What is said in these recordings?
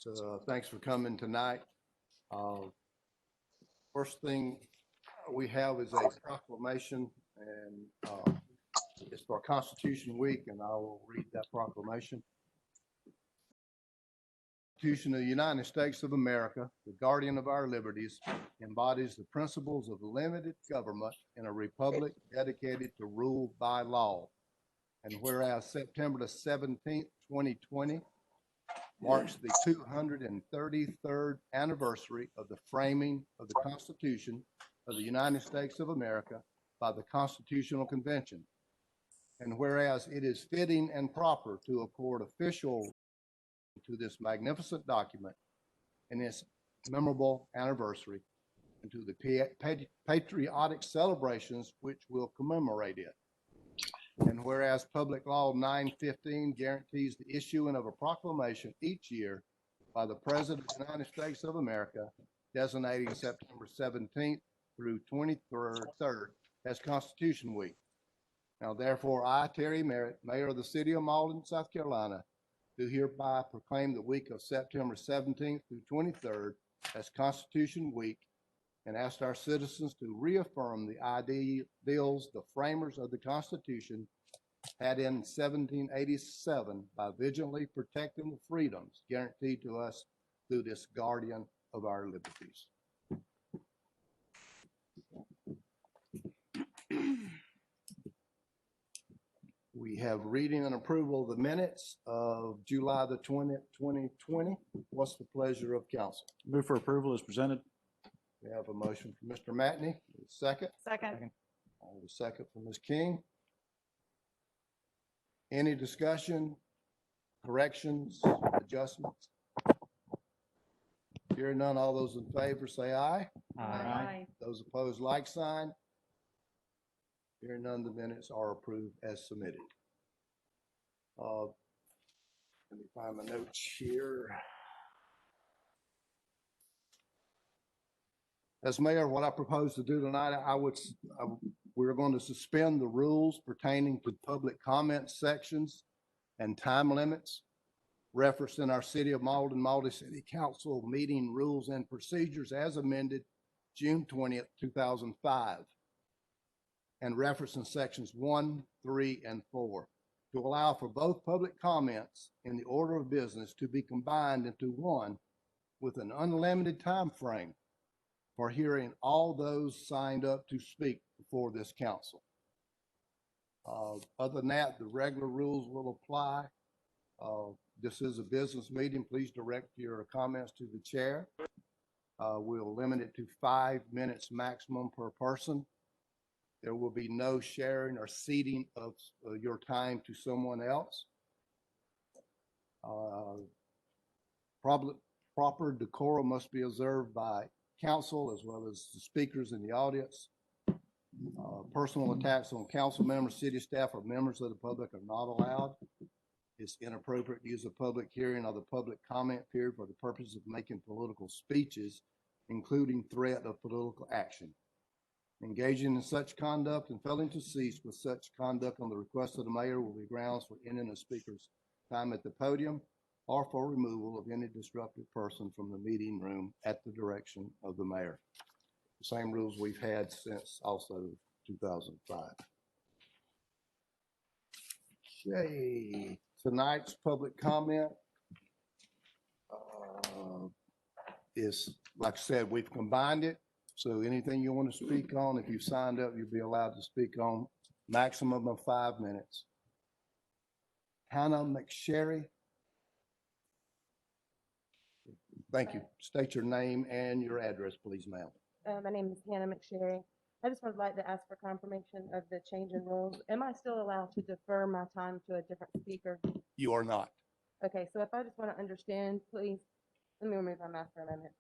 So thanks for coming tonight. First thing we have is a proclamation, and it's for Constitution Week, and I will read that proclamation. The Constitution of the United States of America, the guardian of our liberties, embodies the principles of limited government in a republic dedicated to rule by law. And whereas September the 17th, 2020, marks the 233rd anniversary of the framing of the Constitution of the United States of America by the Constitutional Convention. And whereas it is fitting and proper to accord official to this magnificent document in its memorable anniversary and to the patriotic celebrations which will commemorate it. And whereas Public Law 915 guarantees the issuing of a proclamation each year by the President of the United States of America, designating September 17th through 23rd as Constitution Week. Now, therefore, I, Terry Merritt, Mayor of the City of Mauldin, South Carolina, do hereby proclaim the week of September 17th through 23rd as Constitution Week, and asked our citizens to reaffirm the ideals the framers of the Constitution had in 1787 by vigilantly protecting the freedoms guaranteed to us through this guardian of our liberties. We have reading and approval of the minutes of July the 20th, 2020. What's the pleasure of council? Move for approval as presented. We have a motion from Mr. Matney. Second. Second. The second from Ms. King. Any discussion, corrections, adjustments? Hearing none, all those in favor say aye. Aye. Those opposed, like sign. Hearing none, the minutes are approved as submitted. Let me find my notes here. As mayor, what I propose to do tonight, we're going to suspend the rules pertaining to public comment sections and time limits referenced in our City of Mauldin City Council meeting rules and procedures as amended June 20th, 2005, and referenced in sections 1, 3, and 4 to allow for both public comments in the order of business to be combined into one with an unlimited time frame for hearing all those signed up to speak before this council. Other than that, the regular rules will apply. This is a business meeting. Please direct your comments to the chair. We'll limit it to 5 minutes maximum per person. There will be no sharing or ceding of your time to someone else. Proper decorum must be observed by council as well as the speakers in the audience. Personal attacks on council members, city staff, or members of the public are not allowed. It's inappropriate to use a public hearing or the public comment period for the purpose of making political speeches, including threat of political action. Engaging in such conduct and failing to cease with such conduct on the request of the mayor will be grounds for ending a speaker's time at the podium or for removal of any disruptive person from the meeting room at the direction of the mayor. The same rules we've had since also 2005. Okay, tonight's public comment is, like I said, we've combined it. So anything you want to speak on, if you've signed up, you'll be allowed to speak on maximum of 5 minutes. Hannah McSherry. Thank you. State your name and your address, please, ma'am. My name is Hannah McSherry. I just would like to ask for confirmation of the change in rules. Am I still allowed to defer my time to a different speaker? You are not. Okay, so if I just want to understand, please, let me remove my mask for a moment.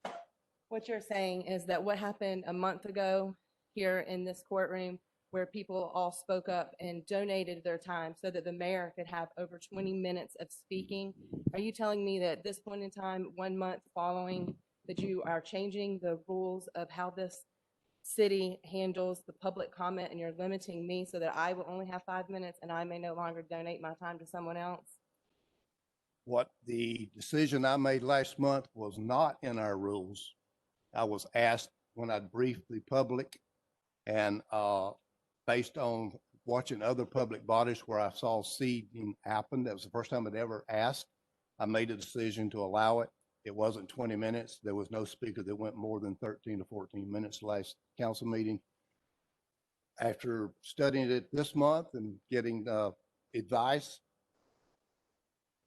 What you're saying is that what happened a month ago here in this courtroom where people all spoke up and donated their time so that the mayor could have over 20 minutes of speaking. Are you telling me that at this point in time, 1 month following, that you are changing the rules of how this city handles the public comment and you're limiting me so that I will only have 5 minutes and I may no longer donate my time to someone else? What the decision I made last month was not in our rules. I was asked when I briefed the public and based on watching other public bodies where I saw seeding happen, that was the first time I'd ever asked. I made a decision to allow it. It wasn't 20 minutes. There was no speaker that went more than 13 to 14 minutes last council meeting. After studying it this month and getting advice,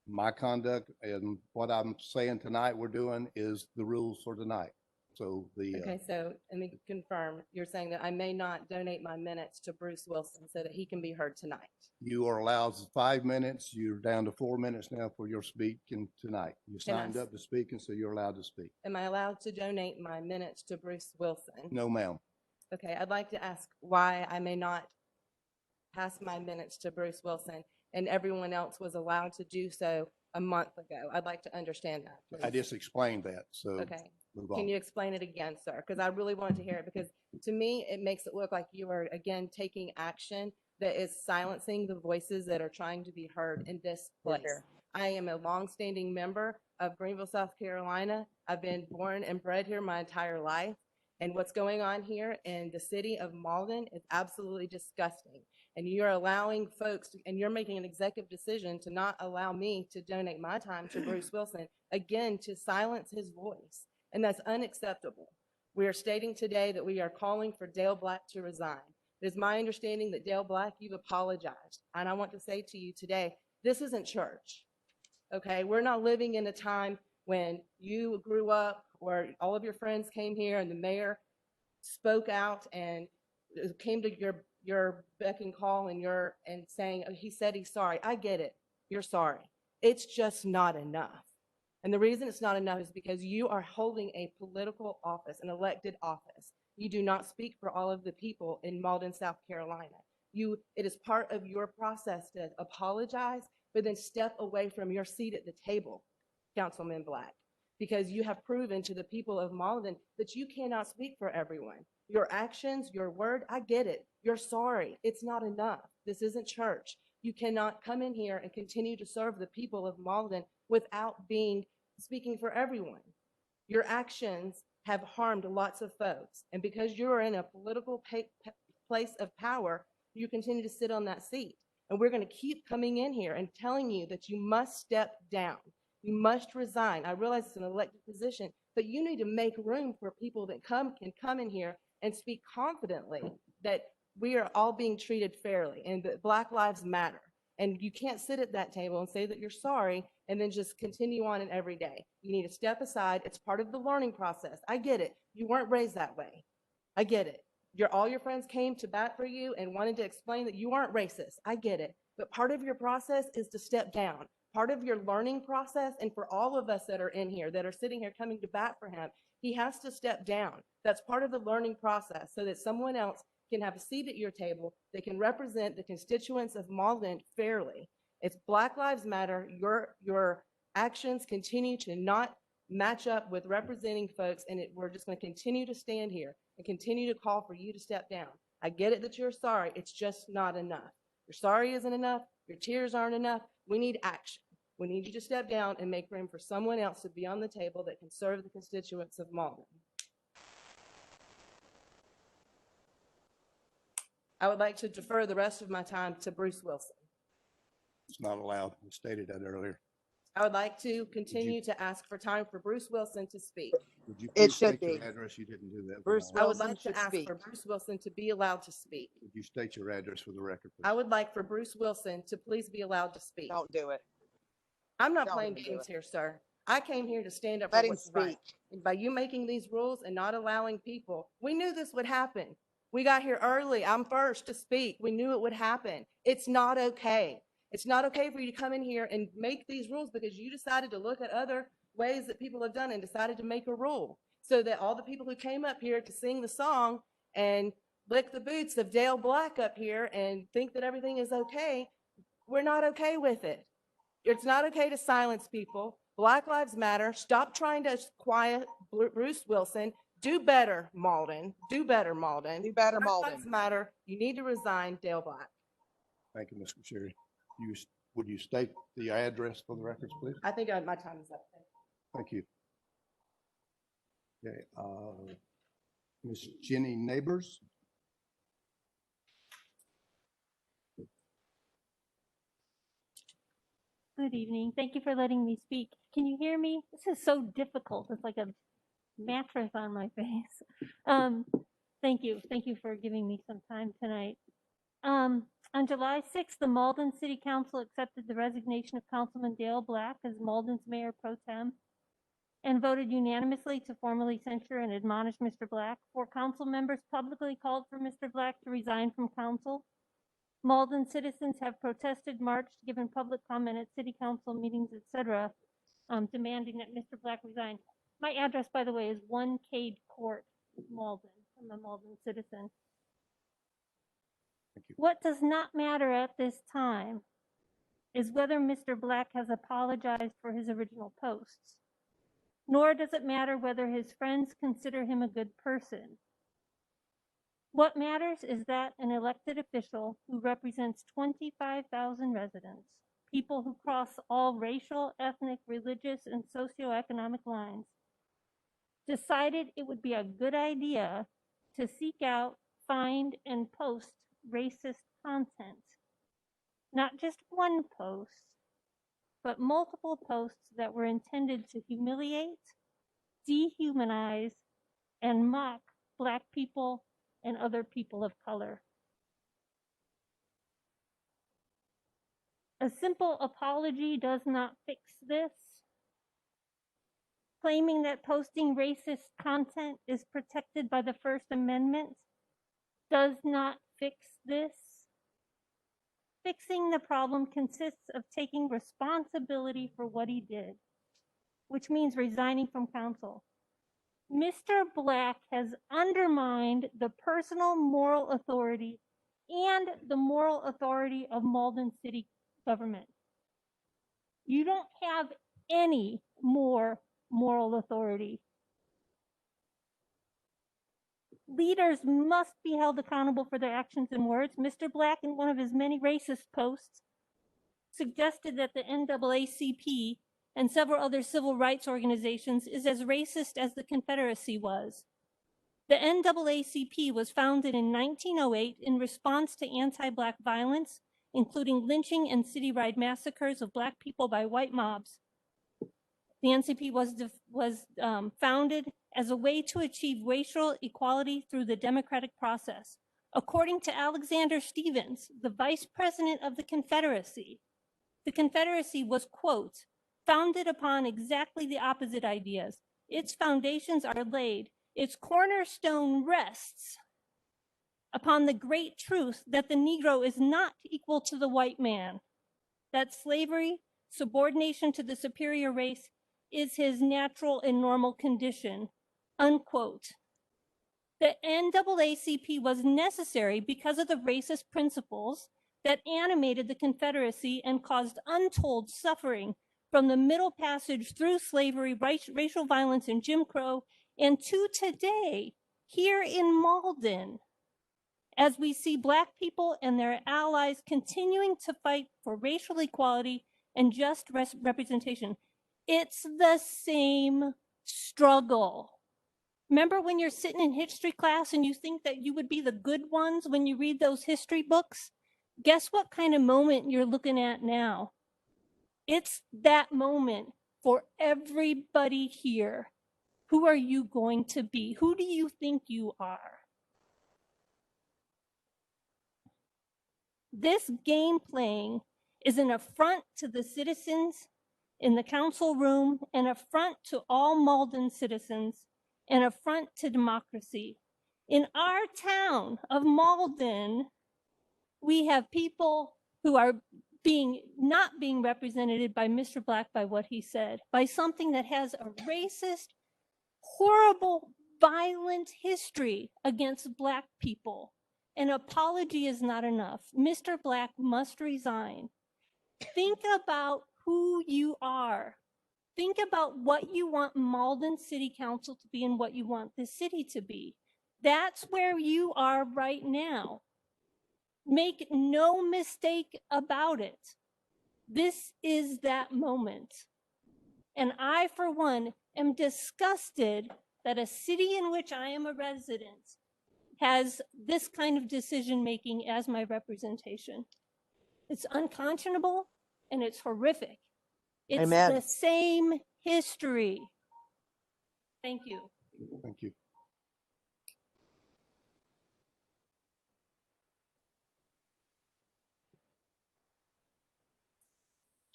my conduct and what I'm saying tonight we're doing is the rules for tonight. So Okay, so let me confirm, you're saying that I may not donate my minutes to Bruce Wilson so that he can be heard tonight? you are allowed 5 minutes. You're down to 4 minutes now for your speaking tonight. You signed up to speak, and so you're allowed to speak. Am I allowed to donate my minutes to Bruce Wilson? No, ma'am. Okay, I'd like to ask why I may not pass my minutes to Bruce Wilson and everyone else was allowed to do so a month ago. I'd like to understand that, I please. just explained that, so Okay, move can on. you explain it again, sir? Because I really wanted to hear it, because to me, it makes it look like you are again taking action that is silencing the voices that are trying to be heard in this place. I am a longstanding member of Greenville, South Carolina. I've been born and bred here my entire life. And what's going on here in the city of Mauldin is absolutely disgusting. And you're allowing folks, and you're making an executive decision to not allow me to donate my time to Bruce Wilson, again, to silence his voice. And that's unacceptable. We are stating today that we are calling for Dale Black to resign. It is my understanding that Dale Black, you've apologized. And I want to say to you today, this isn't church. Okay, we're not living in a time when you grew up or all of your friends came here and the mayor spoke out and came to your beck and call and saying, oh, he said he's sorry. I get it. You're sorry. It's just not enough. And the reason it's not enough is because you are holding a political office, an elected office. You do not speak for all of the people in Mauldin, South Carolina. It is part of your process to apologize, but then step away from your seat at the table, Councilman Black, because you have proven to the people of Mauldin that you cannot speak for everyone. Your actions, your word, I get it. You're sorry. It's not enough. This isn't church. You cannot come in here and continue to serve the people of Mauldin without speaking for everyone. Your actions have harmed lots of folks. And because you're in a political place of power, you continue to sit on that seat. And we're going to keep coming in here and telling you that you must step down. You must resign. I realize it's an elected position, but you need to make room for people that can come in here and speak confidently that we are all being treated fairly and that Black Lives Matter. And you can't sit at that table and say that you're sorry and then just continue on in every day. You need to step aside. It's part of the learning process. I get it. You weren't raised that way. I get it. All your friends came to bat for you and wanted to explain that you aren't racist. I get it. But part of your process is to step down. Part of your learning process, and for all of us that are in here, that are sitting here coming to bat for him, he has to step down. That's part of the learning process so that someone else can have a seat at your table that can represent the constituents of Mauldin fairly. It's Black Lives Matter. Your actions continue to not match up with representing folks, and we're just going to continue to stand here and continue to call for you to step down. I get it that you're sorry. It's just not enough. Your sorry isn't enough. Your tears aren't enough. We need action. We need you to step down and make room for someone else to be on the table that can serve the constituents of Mauldin. I would like to defer the rest of my time to Bruce Wilson. It's not allowed. We stated that earlier. I would like to continue to ask for time for Bruce Wilson to speak. Would you It please should state your be. address? You didn't do that. Bruce I would Wilson like should to ask speak. for Bruce Wilson to be allowed to speak. Would you state your address for the record, please? I would like for Bruce Wilson to please be allowed to speak. Don't do it. I'm not don't playing do games it. here, sir. I came here to stand up Let for him what's right. speak. And by you making these rules and not allowing people, we knew this would happen. We got here early. I'm first to speak. We knew it would happen. It's not okay. It's not okay for you to come in here and make these rules because you decided to look at other ways that people have done and decided to make a rule so that all the people who came up here to sing the song and lick the boots of Dale Black up here and think that everything is okay, we're not okay with it. It's not okay to silence people. Black Lives Matter. Stop trying to quiet Bruce Wilson. Do better, Mauldin. Do better, Mauldin. Do better, Black Mauldin. Lives Matter. You need to resign, Dale Black. Thank you, Mr. Sherry. You Would you state the address for the records, please? I think my time is up. Thank you. Okay, Ms. Jenny Neighbors. Good evening. Thank you for letting me speak. Can you hear me? This is so difficult. It's like a mattress on my face. Thank you. Thank you for giving me some time tonight. On July 6th, the Mauldin City Council accepted the resignation of Councilman Dale Black as Mauldin's mayor pro tem and voted unanimously to formally censure and admonish Mr. Black. 4 council members publicly called for Mr. Black to resign from council. Mauldin citizens have protested, marched, given public comment at city council meetings, etc., demanding that Mr. Black resign. My address, by the way, is 1 Cade Court, Mauldin. I'm a Mauldin citizen. Thank you. What does not matter at this time is whether Mr. Black has apologized for his original posts, nor does it matter whether his friends consider him a good person. What matters is that an elected official who represents 25,000 residents, people who cross all racial, ethnic, religious, and socioeconomic lines, decided it would be a good idea to seek out, find, and post racist content. Not just one post, but multiple posts that were intended to humiliate, dehumanize, and mock Black people and other people of color. A simple apology does not fix this. Claiming that posting racist content is protected by the First Amendment does not fix this. Fixing the problem consists of taking responsibility for what he did, which means resigning from council. Mr. Black has undermined the personal moral authority and the moral authority of Mauldin City government. You don't have any more moral authority. Leaders must be held accountable for their actions and words. Mr. Black, in one of his many racist posts, suggested that the NAACP and several other civil rights organizations is as racist as the Confederacy was. The NAACP was founded in 1908 in response to anti-Black violence, including lynching and citywide massacres of Black people by white mobs. The NCP was founded as a way to achieve racial equality through the democratic process. According to Alexander Stevens, the vice president of the Confederacy was, quote, founded upon exactly the opposite ideas. Its foundations are laid, its cornerstone rests upon the great truth that the Negro is not equal to the white man, that slavery, subordination to the superior race, is his natural and normal condition, unquote. The NAACP was necessary because of the racist principles that animated the Confederacy and caused untold suffering from the Middle Passage through slavery, racial violence, and Jim Crow, and to today, here in Mauldin, as we see Black people and their allies continuing to fight for racial equality and just representation. It's the same struggle. Remember when you're sitting in history class and you think that you would be the good ones when you read those history books? Guess what kind of moment you're looking at now? It's that moment for everybody here. Who are you going to be? Who do you think you are? This game playing is an affront to the citizens in the council room, an affront to all Mauldin citizens, an affront to democracy. In our town of Mauldin, we have people who are not being represented by Mr. Black, by what he said, by something that has a racist, horrible, violent history against Black people. An apology is not enough. Mr. Black must resign. Think about who you are. Think about what you want Mauldin City Council to be and what you want the city to be. That's where you are right now. Make no mistake about it. This is that moment. And I, for one, am disgusted that a city in which I am a resident has this kind of decision-making as my representation. It's unconscionable and it's horrific. It's Amen. the same history. Thank you. Thank you.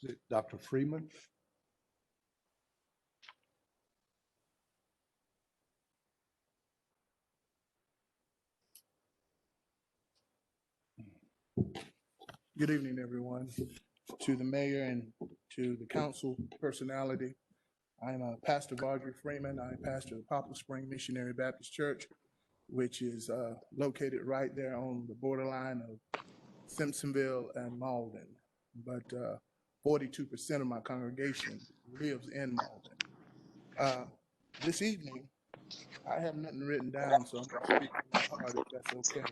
Is it Dr. Freeman? Good evening, everyone. To the mayor and to the council personality. I'm Pastor Audrey Freeman. I pastor the Poplar Spring Missionary Baptist Church, which is located right there on the borderline of Simpsonville and Mauldin. But 42% of my congregation lives in Mauldin. This evening, I have nothing written down, so I'm going to speak from my heart if that's okay.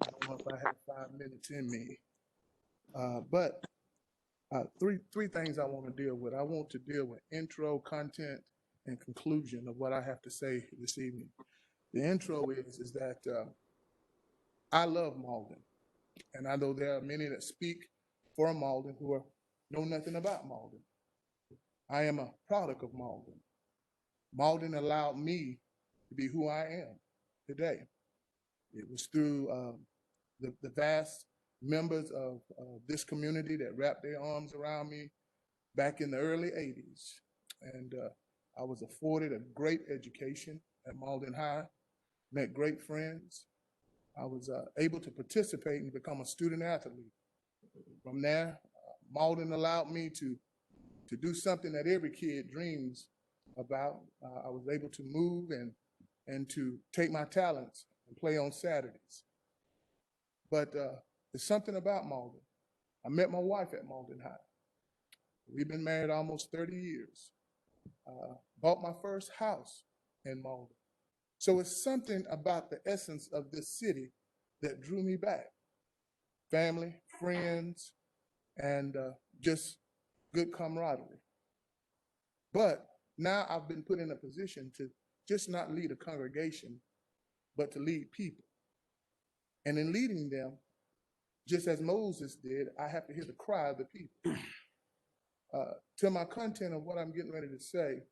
I don't know if I have 5 minutes in me. But three things I want to deal with. I want to deal with intro, content, and conclusion of what I have to say this evening. The intro is that I love Mauldin, and I know there are many that speak for Mauldin who know nothing about Mauldin. I am a product of Mauldin. Mauldin allowed me to be who I am today. It was through the vast members of this community that wrapped their arms around me back in the early 80s. And I was afforded a great education at Mauldin High, met great friends. I was able to participate and become a student athlete. From there, Mauldin allowed me to do something that every kid dreams about. I was able to move and to take my talents and play on Saturdays. But there's something about Mauldin. I met my wife at Mauldin High. We've been married almost 30 years. Bought my first house in Mauldin. So it's something about the essence of this city that drew me back. Family, friends, and just good camaraderie. But now I've been put in a position to just not lead a congregation, but to lead people. And in leading them, just as Moses did, I have to hear the cry of the people. To my content of what I'm getting ready to say,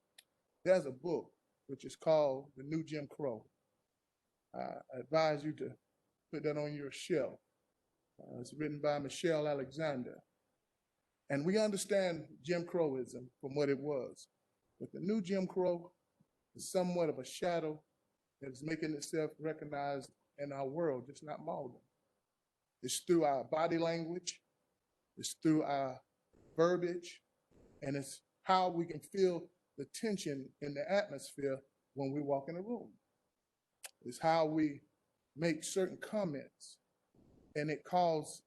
there's a book which is called The New Jim Crow. I advise you to put that on your shelf. It's written by Michelle Alexander. And we understand Jim Crowism from what it was. But the new Jim Crow is somewhat of a shadow that is making itself recognized in our world, just not Mauldin. It's through our body language, it's through our verbiage, and it's how we can feel the tension in the atmosphere when we walk in a room. It's how we make certain comments, and it causes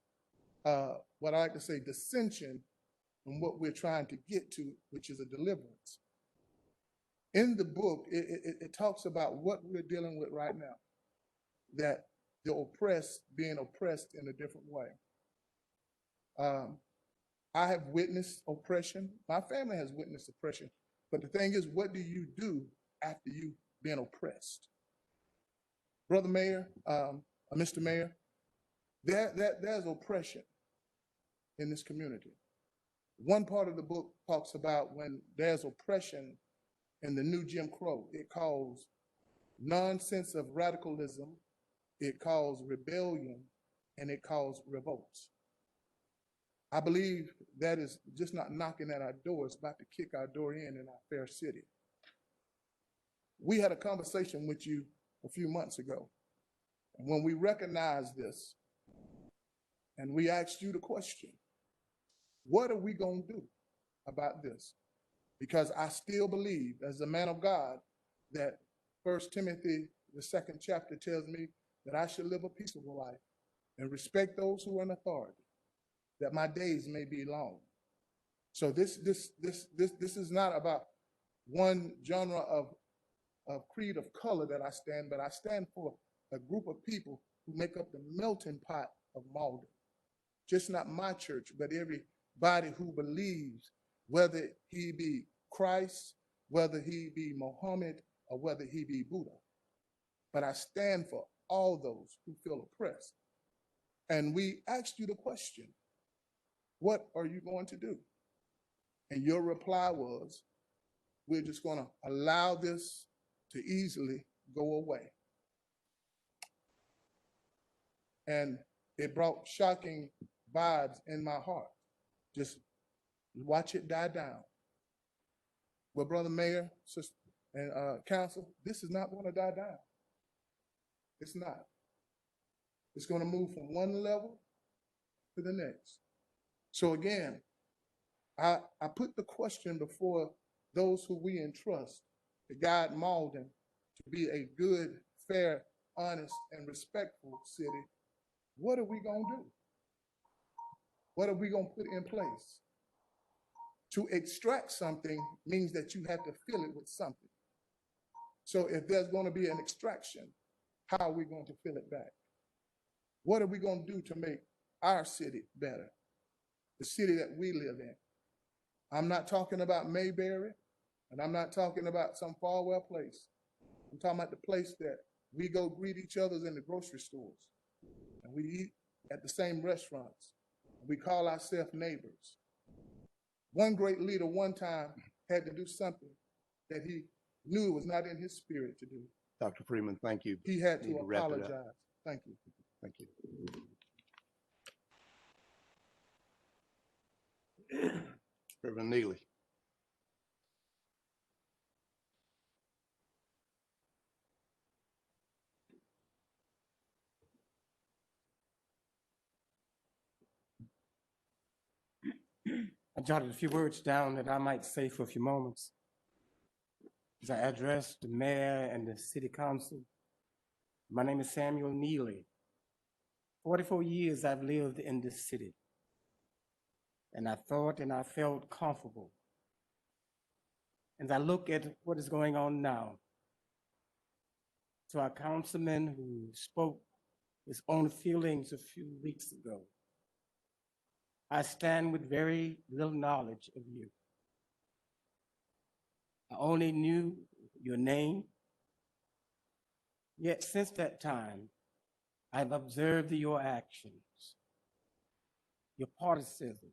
what I like to say dissension from what we're trying to get to, which is a deliverance. In the book, it talks about what we're dealing with right now, that the oppressed being oppressed in a different way. I have witnessed oppression. My family has witnessed oppression. But the thing is, what do you do after you've been oppressed? Brother Mayor, Mr. Mayor, there's oppression in this community. One part of the book talks about when there's oppression in the new Jim Crow, it calls nonsense of radicalism, it calls rebellion, and it calls revolts. I believe that is just not knocking at our door, it's about to kick our door in our fair city. We had a conversation with you a few months ago, and when we recognized this, and we asked you the question, what are we going to do about this? Because I still believe, as a man of God, that 1 Timothy, the 2nd chapter, tells me that I should live a peaceable life and respect those who are in authority, that my days may be long. So this is not about one genre of creed of color that I stand, but I stand for a group of people who make up the melting pot of Mauldin. Just not my church, but every body who believes, whether he be Christ, whether he be Muhammad, or whether he be Buddha. But I stand for all those who feel oppressed. And we asked you the question, what are you going to do? And your reply was, we're just going to allow this to easily go away. And it brought shocking vibes in my heart. Just watch it die down. Well, Brother Mayor, sister, and council, this is not going to die down. It's not. It's going to move from one level to the next. So again, I put the question before those who we entrust to guide Mauldin to be a good, fair, honest, and respectful city. What are we going to do? What are we going to put in place? To extract something means that you have to fill it with something. So if there's going to be an extraction, how are we going to fill it back? What are we going to do to make our city better? The city that we live in. I'm not talking about Mayberry, and I'm not talking about some faraway place. I'm talking about the place that we go greet each other in the grocery stores, and we eat at the same restaurants. We call ourselves neighbors. One great leader one time had to do something that he knew was not in his spirit to do. Dr. Freeman, thank you. He had Need to to wrap it up. apologize. Thank you. Thank you. Reverend Neely. I jotted a few words down that I might say for a few moments as I address the mayor and the city council. My name is Samuel Neely. 44 years I've lived in this city, and I thought and I felt comfortable. As I look at what is going on now, to our councilman who spoke his own feelings a few weeks ago, I stand with very little knowledge of you. I only knew your name, yet since that time, I've observed your actions, your partisanship,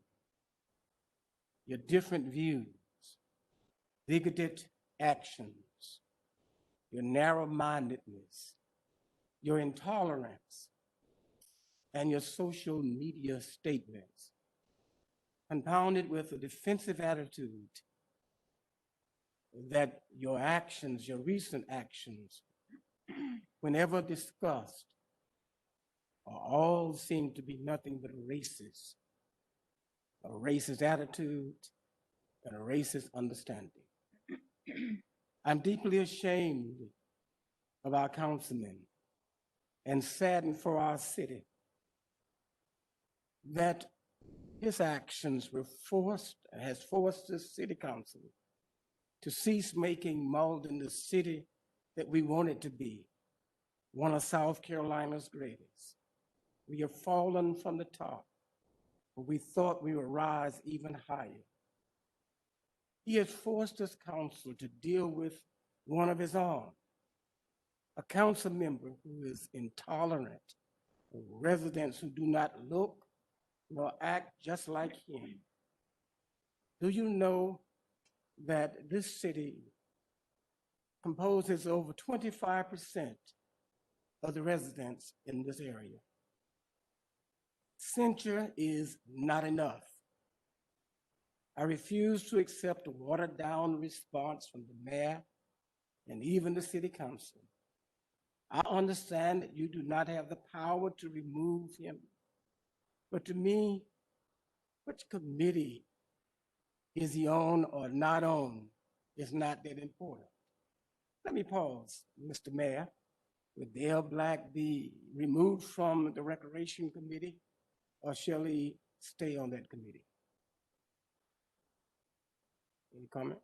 your different views, bigoted actions, your narrow-mindedness, your intolerance, and your social media statements, compounded with a defensive attitude that your actions, your recent actions, whenever discussed, all seem to be nothing but a racist attitude and a racist understanding. I'm deeply ashamed of our councilmen and saddened for our city that his actions has forced the city council to cease making Mauldin the city that we want it to be, one of South Carolina's greatest. We have fallen from the top, but we thought we would rise even higher. He has forced this council to deal with one of his own, a council member who is intolerant of residents who do not look nor act just like him. Do you know that this city composes over 25% of the residents in this area? Censure is not enough. I refuse to accept a watered-down response from the mayor and even the city council. I understand that you do not have the power to remove him, but to me, which committee is he on or not on is not that important. Let me pause, Mr. Mayor. Would Dale Black be removed from the Recreation Committee, or shall he stay on that committee? Any comment?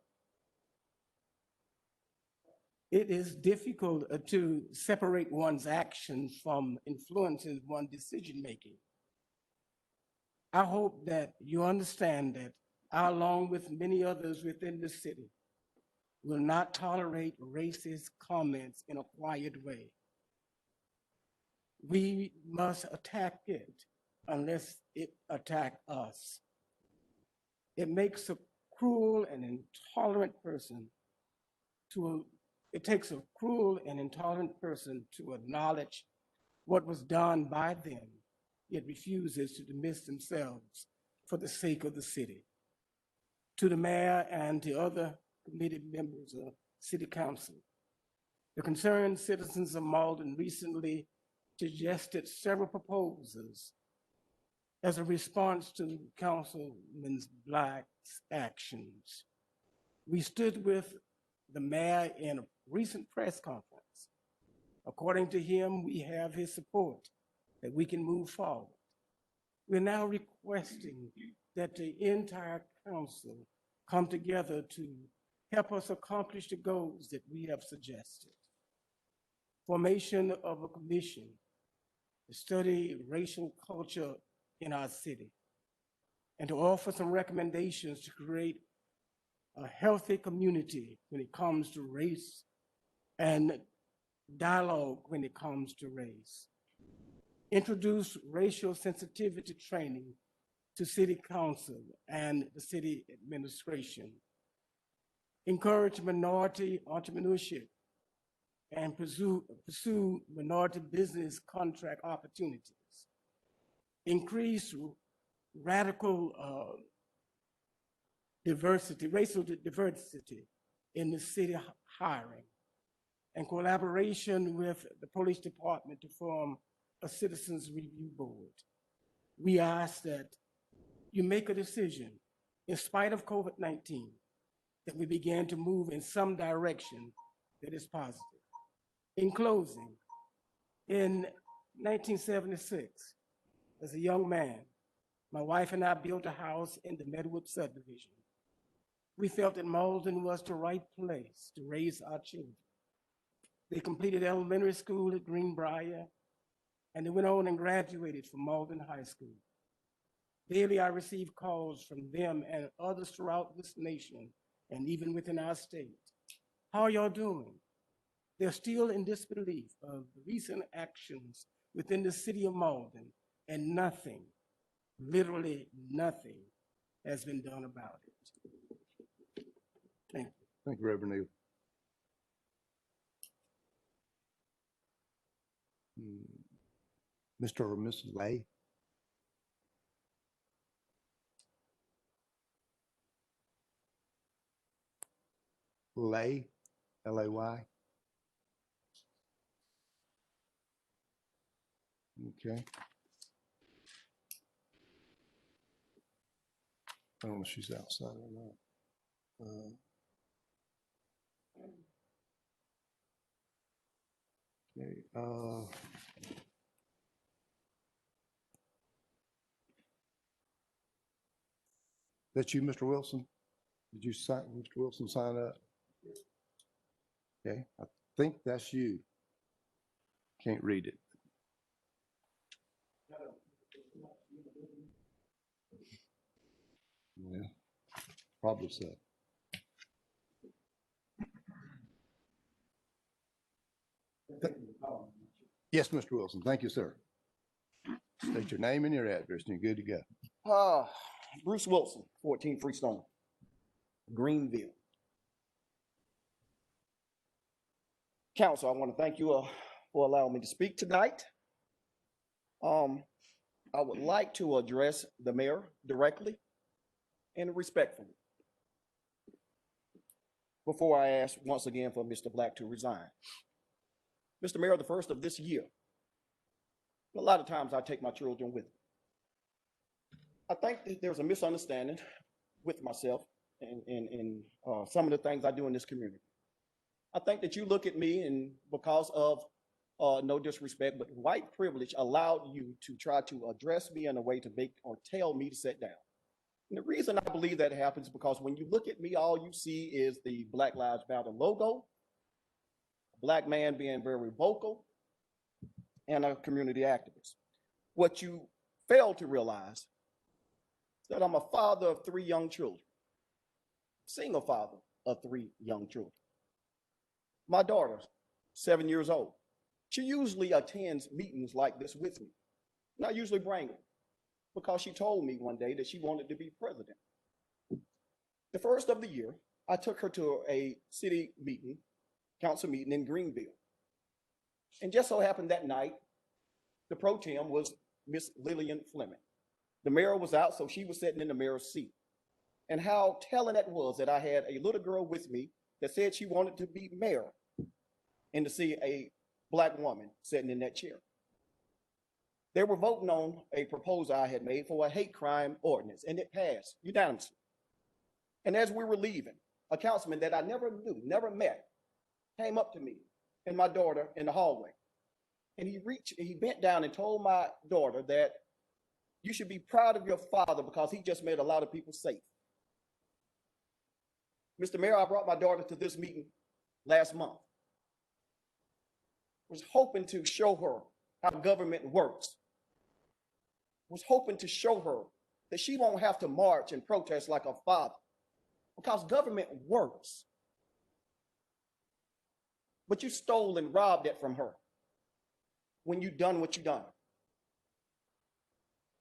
It is difficult to separate one's actions from influencing one's decision-making. I hope that you understand that I, along with many others within the city, will not tolerate racist comments in a quiet way. We must attack it unless it attack us. It makes a cruel and intolerant person to, it takes a cruel and intolerant person to acknowledge what was done by them, yet refuses to dismiss themselves for the sake of the city. To the mayor and to other committee members of city council, the concerned citizens of Mauldin recently suggested several proposals as a response to Councilman Black's actions. We stood with the mayor in a recent press conference. According to him, we have his support that we can move forward. We're now requesting that the entire council come together to help us accomplish the goals that we have suggested. Formation of a commission to study racial culture in our city and to offer some recommendations to create a healthy community when it comes to race and dialogue when it comes to race. Introduce racial sensitivity training to city council and the city administration. Encourage minority entrepreneurship and pursue minority business contract opportunities. Increase radical diversity, racial diversity in the city hiring, and collaboration with the police department to form a citizens review board. We ask that you make a decision, in spite of COVID-19, that we begin to move in some direction that is positive. In closing, in 1976, as a young man, my wife and I built a house in the Medwood subdivision. We felt that Mauldin was the right place to raise our children. They completed elementary school at Greenbrier, and they went on and graduated from Mauldin High School. Daily, I receive calls from them and others throughout this nation and even within our state. How are y'all doing? They're still in disbelief of the recent actions within the city of Mauldin, and nothing, literally nothing, has been done about it. Thank you. Thank you, Reverend Neal. Mr. or Mrs. Lay? Lay, L-A-Y. Okay. I don't know if she's outside or not. Okay. That's you, Mr. Wilson? Did you sign, Mr. Wilson, sign up? Okay, I think that's you. Can't read it. Yeah, probably so. Yes, Mr. Wilson. Thank you, sir. State your name and your address, and you're good to go. Bruce Wilson, 14 Freestone, Greenville. Council, I want to thank you for allowing me to speak tonight. I would like to address the mayor directly and respectfully before I ask once again for Mr. Black to resign. Mr. Mayor, the first of this year, a lot of times I take my children with me. I think that there's a misunderstanding with myself and some of the things I do in this community. I think that you look at me and because of no disrespect, but white privilege allowed you to try to address me in a way to make or tell me to sit down. And the reason I believe that happens because when you look at me, all you see is the Black Lives Matter logo, a black man being very vocal, and a community activist. What you fail to realize that I'm a father of 3 young children, single father of 3 young children. My daughter's 7 years old. She usually attends meetings like this with me. And I usually bring her because she told me one day that she wanted to be president. The first of the year, I took her to a city meeting, council meeting in Greenville. And just so happened that night, the pro tem was Miss Lillian Fleming. The mayor was out, so she was sitting in the mayor's seat. And how telling that was that I had a little girl with me that said she wanted to be mayor and to see a Black woman sitting in that chair. They were voting on a proposal I had made for a hate crime ordinance, and it passed unanimously. And as we were leaving, a councilman that I never knew, never met, came up to me and my daughter in the hallway. And he bent down and told my daughter that you should be proud of your father because he just made a lot of people safe. Mr. Mayor, I brought my daughter to this meeting last month. Was hoping to show her how government works. Was hoping to show her that she won't have to march and protest like her father because government works. But you stole and robbed it from her when you done what you done.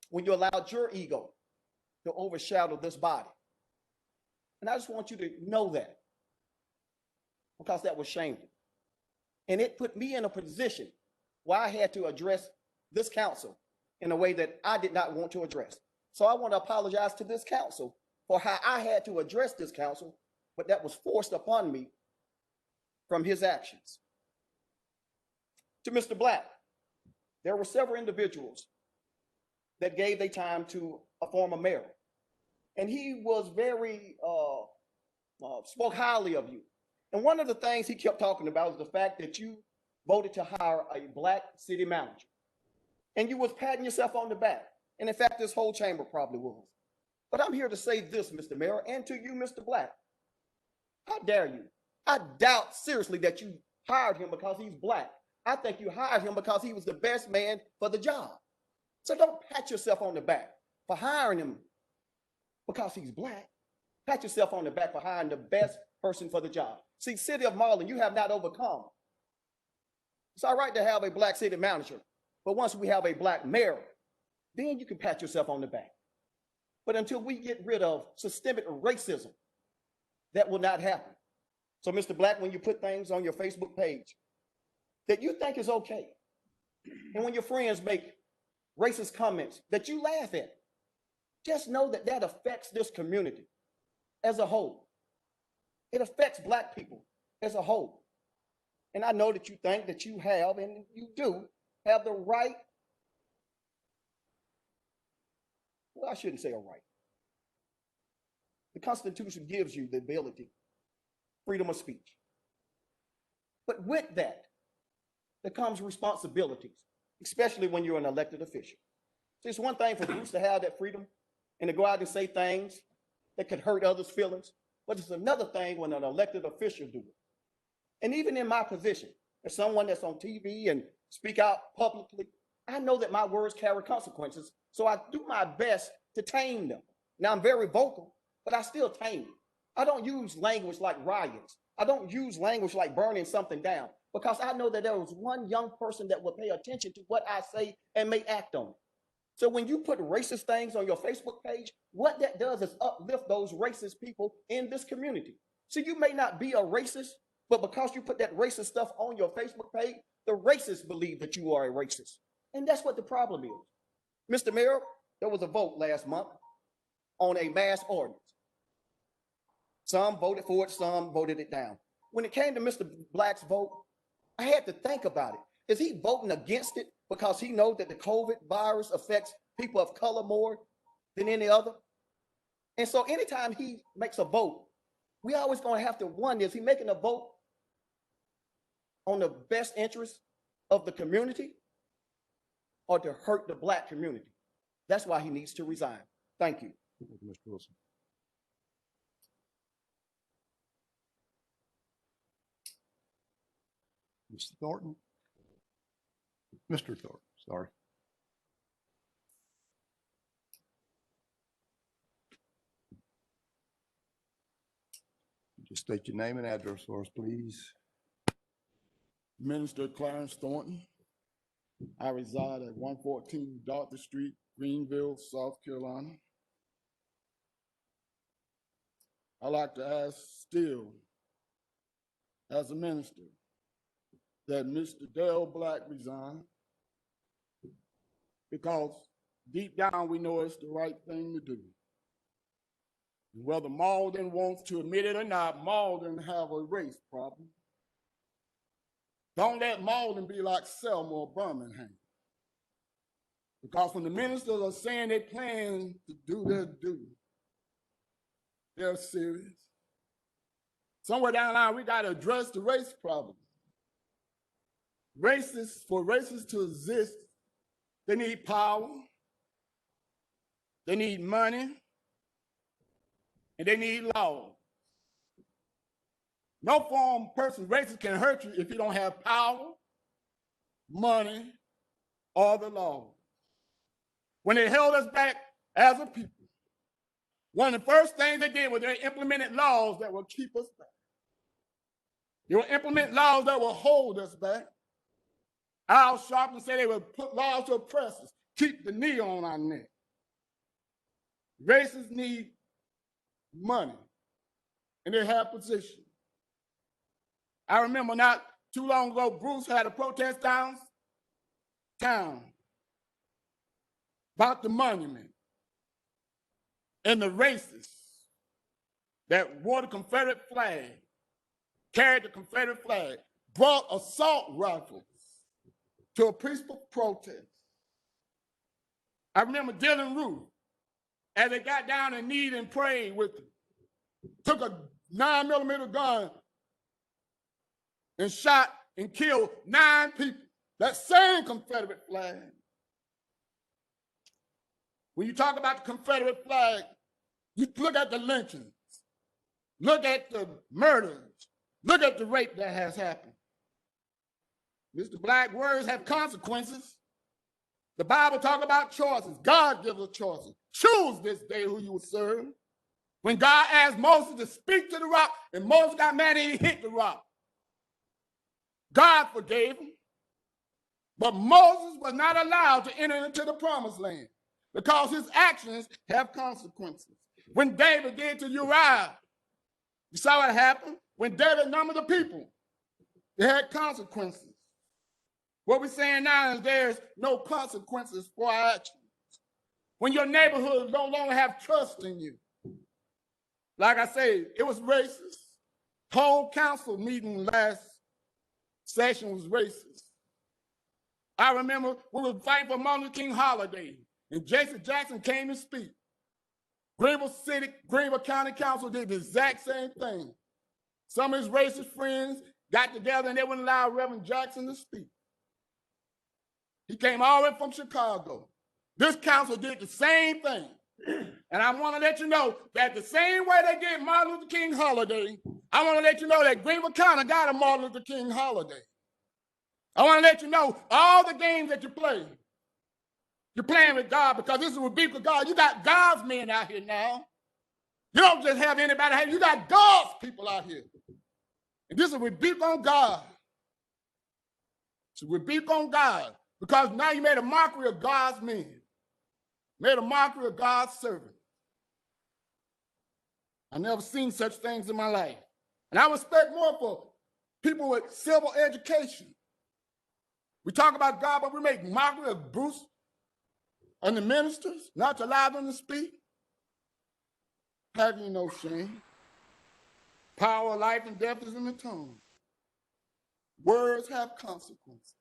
When you allowed your ego to overshadow this body. And I just want you to know that because that was shameful. And it put me in a position where I had to address this council in a way that I did not want to address. So I want to apologize to this council for how I had to address this council, but that was forced upon me from his actions. To Mr. Black, there were several individuals that gave their time to a former mayor. And he was very, spoke highly of you. And one of the things he kept talking about is the fact that you voted to hire a Black city manager. And you was patting yourself on the back. And in fact, this whole chamber probably was. But I'm here to say this, Mr. Mayor, and to you, Mr. Black. How dare you? I doubt seriously that you hired him because he's Black. I think you hired him because he was the best man for the job. So don't pat yourself on the back for hiring him because he's Black. Pat yourself on the back for hiring the best person for the job. See, city of Mauldin, you have not overcome. It's all right to have a Black city manager, but once we have a Black mayor, then you can pat yourself on the back. But until we get rid of systemic racism, that will not happen. So, Mr. Black, when you put things on your Facebook page that you think is okay, and when your friends make racist comments that you laugh at, just know that that affects this community as a whole. It affects Black people as a whole. And I know that you think that you have, and you do, have the right, well, I shouldn't say a right. The Constitution gives you the ability, freedom of speech. But with that, there comes responsibilities, especially when you're an elected official. So it's one thing for Bruce to have that freedom and to go out and say things that could hurt others' feelings, but it's another thing when an elected official do it. And even in my position, as someone that's on TV and speak out publicly, I know that my words carry consequences, so I do my best to tame them. Now, I'm very vocal, but I still tame it. I don't use language like riots. I don't use language like burning something down, because I know that there was one young person that will pay attention to what I say and may act on it. So when you put racist things on your Facebook page, what that does is uplift those racist people in this community. So you may not be a racist, but because you put that racist stuff on your Facebook page, the racists believe that you are a racist. And that's what the problem is. Mr. Mayor, there was a vote last month on a mask ordinance. Some voted for it, some voted it down. When it came to Mr. Black's vote, I had to think about it. Is he voting against it because he knows that the COVID virus affects people of color more than any other? And so anytime he makes a vote, we always gonna have to wonder, is he making a vote on the best interest of the community or to hurt the Black community? That's why he needs to resign. Thank you. Thank you, Mr. Wilson. Mr. Thornton? Mr. Thornton, sorry. Just state your name and address for us, please. Minister Clarence Thornton. I reside at 114 Doctor Street, Greenville, South Carolina. I'd like to ask still, as a minister, that Mr. Dale Black resign, because deep down we know it's the right thing to do. Whether Mauldin wants to admit it or not, Mauldin have a race problem. Don't let Mauldin be like Selma or Birmingham. Because when the ministers are saying they plan to do their due, they're serious. Somewhere down the line, we got to address the race problem. For racists to exist, they need power, they need money, and they need law. No form person racist can hurt you if you don't have power, money, or the law. When they held us back as a people, one of the first things they did was they implemented laws that will keep us back. They will implement laws that will hold us back. Al Sharpton said they would put laws to oppress us, keep the knee on our neck. Racists need money, and they have position. I remember not too long ago, Bruce had a protest downtown about the monument, and the racists that wore the Confederate flag, carried the Confederate flag, brought assault rifles to a peaceful protest. I remember Dylan Roof, as they got down and kneed and prayed with them, took a 9mm gun and shot and killed 9 people. That same Confederate flag. When you talk about the Confederate flag, you look at the lynchings, look at the murders, look at the rape that has happened. Mr. Black, words have consequences. The Bible talks about choices. God gives us choices. Choose this day who you will serve. When God asked Moses to speak to the rock, and Moses got mad and he hit the rock, God forgave him. But Moses was not allowed to enter into the promised land because his actions have consequences. When David did to Uriah, you saw what happened? When David numbered the people, it had consequences. What we're saying now is there's no consequences for our actions. When your neighborhood no longer have trust in you. Like I say, it was racist. Whole council meeting last session was racist. I remember we were fighting for Martin Luther King holiday, and Jason Jackson came to speak. Greenville County Council did the exact same thing. Some of his racist friends got together and they wouldn't allow Reverend Jackson to speak. He came all the way from Chicago. This council did the same thing. And I want to let you know that the same way they did Martin Luther King holiday, I want to let you know that Greenville County got a Martin Luther King holiday. I want to let you know all the games that you play, you're playing with God, because this is a rebuke of God. You got God's men out here now. You don't just have anybody out here. You got God's people out here. And this is a rebuke on God. It's a rebuke on God, because now you made a mockery of God's men, made a mockery of God's servant. I've never seen such things in my life. And I respect more for people with civil education. We talk about God, but we make mockery of Bruce and the ministers, not to allow them to speak. Have you no shame? Power, life, and death is in the tongue. Words have consequences.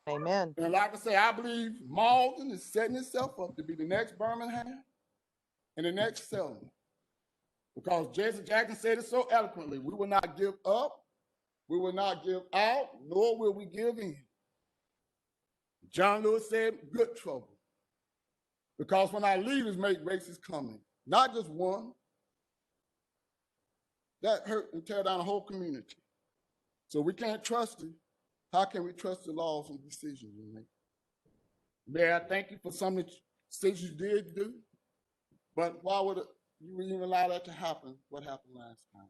Amen. And like I say, I believe Mauldin is setting itself up to be the next Birmingham and the next Selma. Because Jason Jackson said it so eloquently, we will not give up, we will not give out, nor will we give in. John Lewis said, good trouble. Because when our leaders make races coming, not just one, that hurt and tear down a whole community. So we can't trust it. How can we trust the laws and decisions we make? Mayor, I thank you for some of the decisions you did do, but why would you even allow that to happen, what happened last time?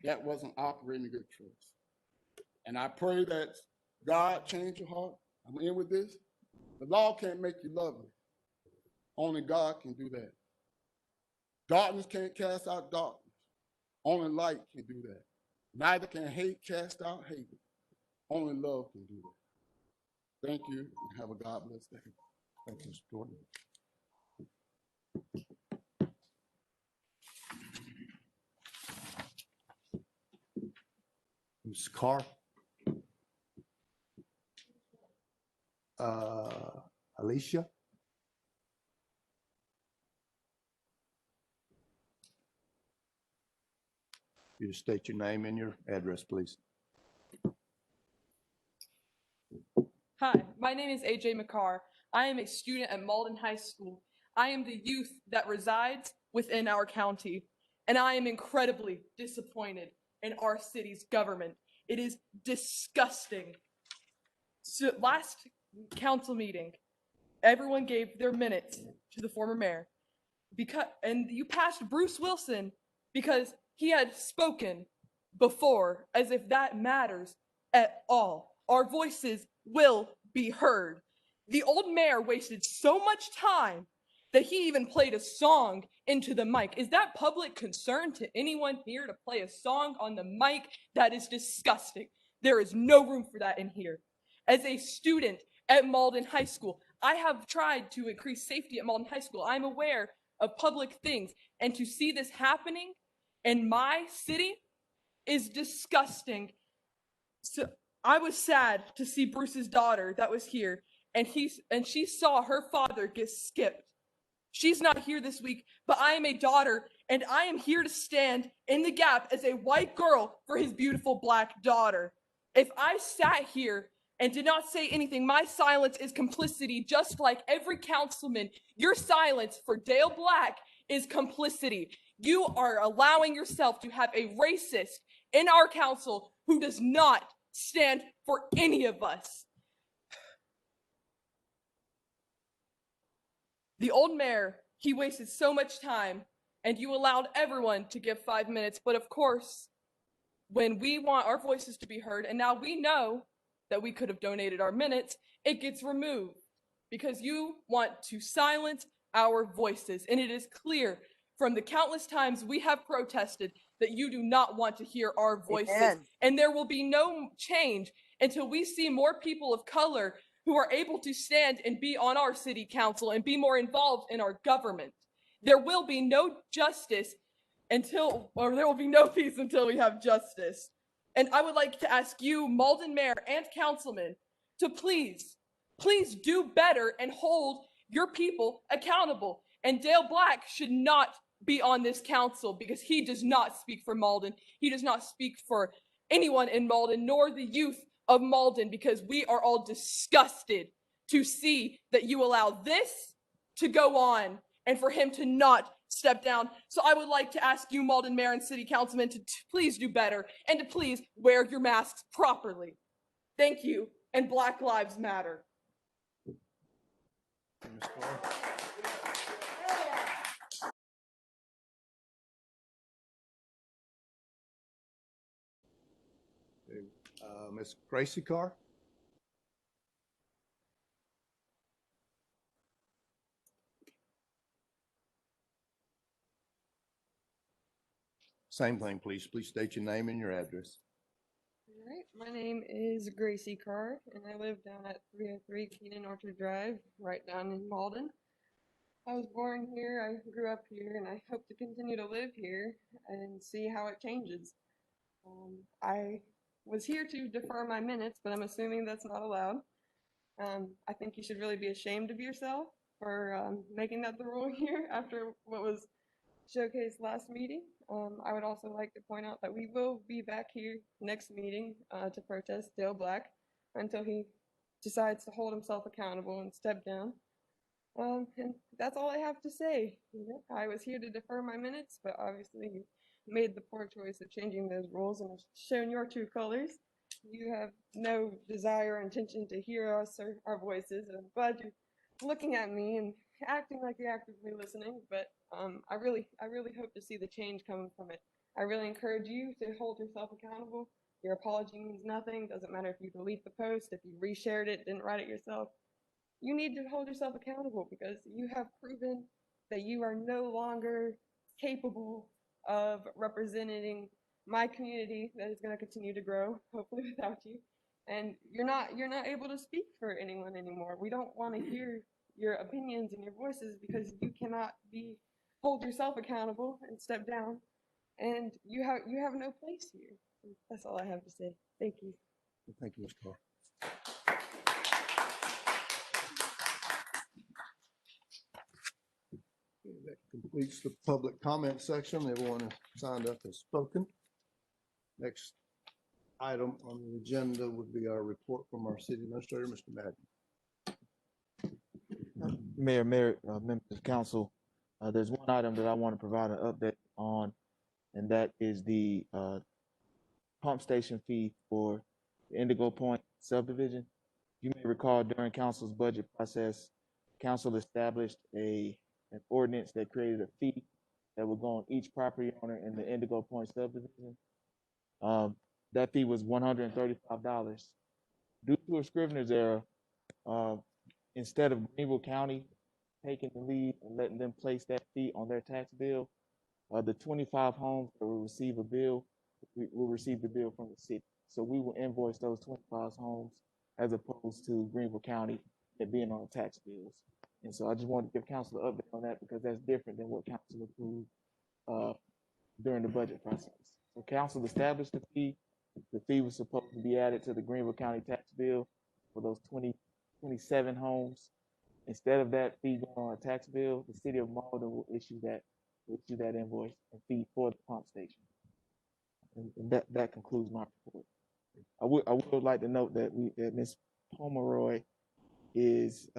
that wasn't operating good trust. And I pray that God change your heart. I'm in with this. The law can't make you lovely. Only God can do that. Darkness can't cast out darkness. Only light can do that. Neither can hate cast out hate. Only love can do that. Thank you, and have a God-blessed day. Thank you, Mr. Jordan. Ms. Carr? Alicia? You state your name and your address, please. Hi, my name is AJ McCarr. I am a student at Mauldin High School. I am the youth that resides within our county, and I am incredibly disappointed in our city's government. It is disgusting. So last council meeting, everyone gave their minutes to the former mayor and you passed Bruce Wilson because he had spoken before, as if that matters at all. Our voices will be heard. The old mayor wasted so much time that he even played a song into the mic. Is that public concern to anyone here to play a song on the mic? That is disgusting. There is no room for that in here. As a student at Mauldin High School, I have tried to increase safety at Mauldin High School. I'm aware of public things, and to see this happening in my city is disgusting. So I was sad to see Bruce's daughter that was here, and she saw her father get skipped. She's not here this week, but I am a daughter, and I am here to stand in the gap as a white girl for his beautiful black daughter. If I sat here and did not say anything, my silence is complicity, just like every councilman. Your silence for Dale Black is complicity. You are allowing yourself to have a racist in our council who does not stand for any of us. The old mayor, he wasted so much time, and you allowed everyone to give 5 minutes. But of course, when we want our voices to be heard, and now we know that we could have donated our minutes, it gets removed because you want to silence our voices. And it is clear from the countless times we have protested that you do not want to hear our voices. Amen. And there will be no change until we see more people of color who are able to stand and be on our city council and be more involved in our government. There will be no justice or there will be no peace until we have justice. And I would like to ask you, Mauldin Mayor and Councilman, to please do better and hold your people accountable. And Dale Black should not be on this council because he does not speak for Mauldin. He does not speak for anyone in Mauldin, nor the youth of Mauldin, because we are all disgusted to see that you allow this to go on and for him to not step down. So I would like to ask you, Mauldin Mayor and City Councilman, to please do better and to please wear your masks properly. Thank you, and Black Lives Matter. Ms. Carr? Ms. Gracie Carr? Same thing, please. Please state your name and your address. All right, my name is Gracie Carr, and I live down at 303 Keenan Orchard Drive, right down in Mauldin. I was born here, I grew up here, and I hope to continue to live here and see how it changes. I was here to defer my minutes, but I'm assuming that's not allowed. I think you should really be ashamed of yourself for making that the rule here after what was showcased last meeting. I would also like to point out that we will be back here next meeting to protest Dale Black until he decides to hold himself accountable and step down. And that's all I have to say. You know, I was here to defer my minutes, but obviously you made the poor choice of changing those rules and have shown your true colors. You have no desire or intention to hear us or our voices. I'm glad you're looking at me and acting like you're actively listening, but I really hope to see the change coming from it. I really encourage you to hold yourself accountable. Your apology means nothing. Doesn't matter if you delete the post, if you reshared it, didn't write it yourself. You need to hold yourself accountable because you have proven that you are no longer capable of representing my community that is going to continue to grow, hopefully without you. And you're not able to speak for anyone anymore. We don't want to hear your opinions and your voices because you cannot hold yourself accountable and step down. And you have no place here. That's all I have to say. Thank you. Thank you, Ms. Carr. Okay, that completes the public comment section. Everyone who signed up has spoken. Next item on the agenda would be our report from our city administrator, Mr. Madden. Mayor, members of council, there's one item that I want to provide an update on, and that is the pump station fee for the Indigo Point subdivision. You may recall during council's budget process, council established an ordinance that created a fee that would go on each property owner in the Indigo Point subdivision. That fee was $135. Due to a scrivener's error, instead of Greenville County taking the lead and letting them place that fee on their tax bill, the 25 homes that will receive a bill, will receive the bill from the city. So we will invoice those 25 homes as opposed to Greenville County it being on the tax bills. And so I just wanted to give council an update on that because that's different than what council approved during the budget process. So council established the fee. The fee was supposed to be added to the Greenville County tax bill for those 27 homes. Instead of that fee going on a tax bill, the city of Mauldin will issue that invoice and fee for the pump station. And that concludes my report. I would like to note that Ms. Pomeroy is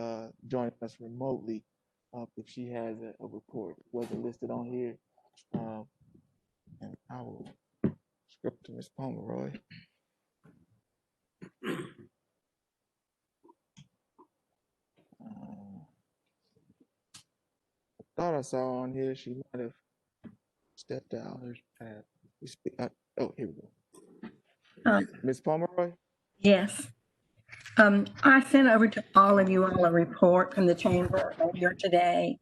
joining us remotely. If she has a report, it wasn't listed on here, and I will go to Ms. Pomeroy. I thought I saw on here she might have stepped out. Oh, here we go. Ms. Pomeroy? Yes. I sent over to all of you all a report from the chamber earlier today.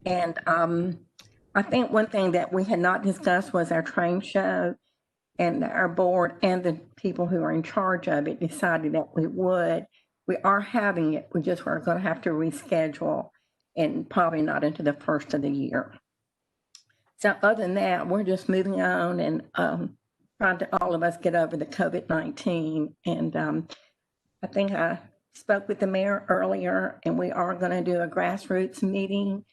And I think one thing that we had not discussed was our train show. And our board and the people who are in charge of it decided that we would. We are having it. We just were going to have to reschedule and probably not into the first of the year. So other than that, we're just moving on and trying to all of us get over the COVID-19. And I think I spoke with the mayor earlier, and we are going to do a grassroots meeting.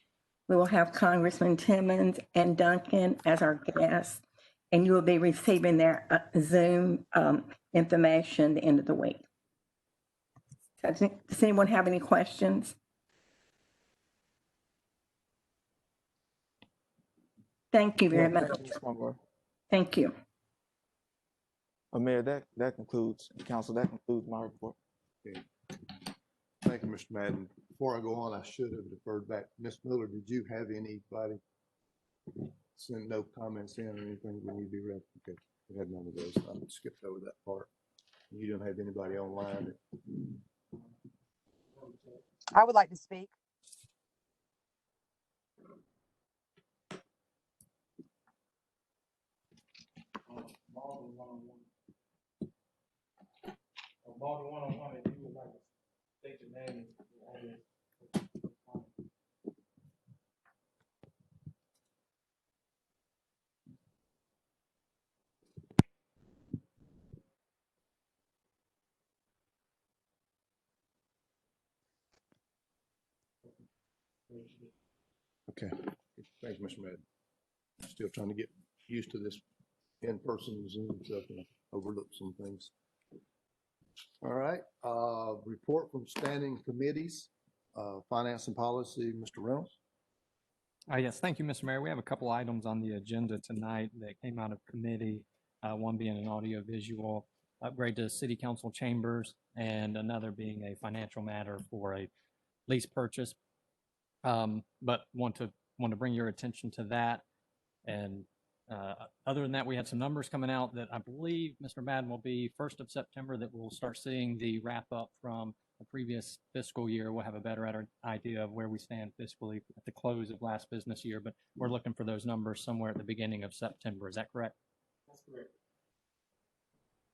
We will have Congressman Timmons and Duncan as our guests, and you will be receiving their Zoom information the end of the week. So does anyone have any questions? Thank you very much. Thank you. Mayor, that concludes, council, that concludes my report. Okay. Thank you, Mr. Madden. Before I go on, I should have deferred back. Ms. Miller, did you have anybody send no comments in or anything when you be ready? Okay, we had none of those. I skipped over that part. You don't have anybody online? I would like to speak. Mauldin one-on-one, if you would like to state your name. Okay, thank you, Mr. Madden. Still trying to get used to this in-person Zoom stuff and overlook some things. All right, report from standing committees, finance and policy, Mr. Reynolds. Yes, thank you, Mr. Mayor. We have a couple items on the agenda tonight that came out of committee, one being an audio-visual upgrade to city council chambers, and another being a financial matter for a lease purchase. But want to bring your attention to that and Other than that, we had some numbers coming out that I believe, Mr. Madden, will be 1st of September that we'll start seeing the wrap up from the previous fiscal year. We'll have a better idea of where we stand fiscally at the close of last business year, but we're looking for those numbers somewhere at the beginning of September. Is that correct? That's correct.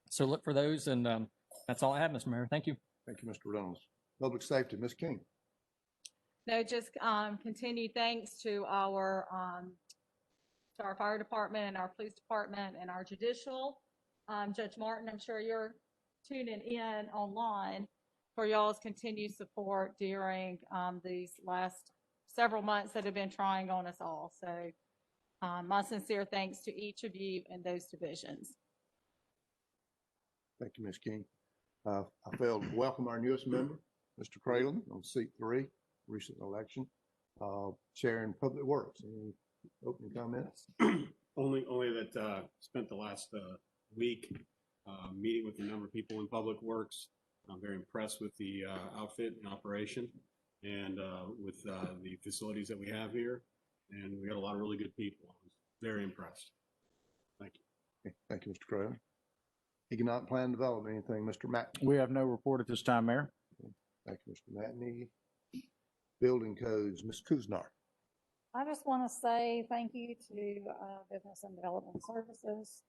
So look for those, and that's all I have, Mr. Mayor. Thank you. Thank you, Mr. Reynolds. Public Safety, Ms. King. No, just continued thanks to our fire department and our police department and our judicial. Judge Martin, I'm sure you're tuning in online for y'all's continued support during these last several months that have been trying on us all. So my sincere thanks to each of you in those divisions. Thank you, Ms. King. I failed to welcome our newest member, Mr. Crayland, on seat 3, recent election, chairing Public Works. Any opening comments? Only that spent the last week meeting with a number of people in Public Works. I'm very impressed with the outfit and operation and with the facilities that we have here. And we got a lot of really good people. I was very impressed. Thank you. Okay, thank you, Mr. Crayland. Economic Plan Development, anything, Mr. Matt? We have no report at this time, Mayor. Thank you, Mr. Matney. Building Codes, Ms. Kuznar. I just want to say thank you to Business and Development Services.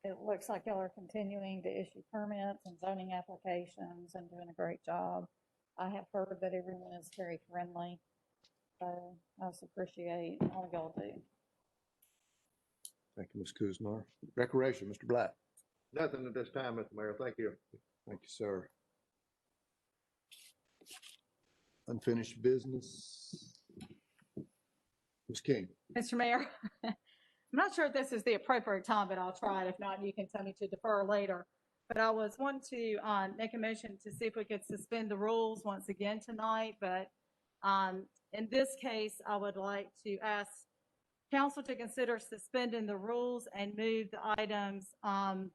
It looks like y'all are continuing to issue permits and zoning applications and doing a great job. I have heard that everyone is very friendly, so I just appreciate all y'all do. Thank you, Ms. Kuznar. Recreation, Mr. Black. Nothing at this time, Mr. Mayor. Thank you. Thank you, sir. Unfinished business. Ms. King. Mr. Mayor, I'm not sure if this is the appropriate time, but I'll try it. If not, you can tell me to defer later. But I was wanting to make a motion to see if we could suspend the rules once again tonight. But in this case, I would like to ask council to consider suspending the rules and move the items on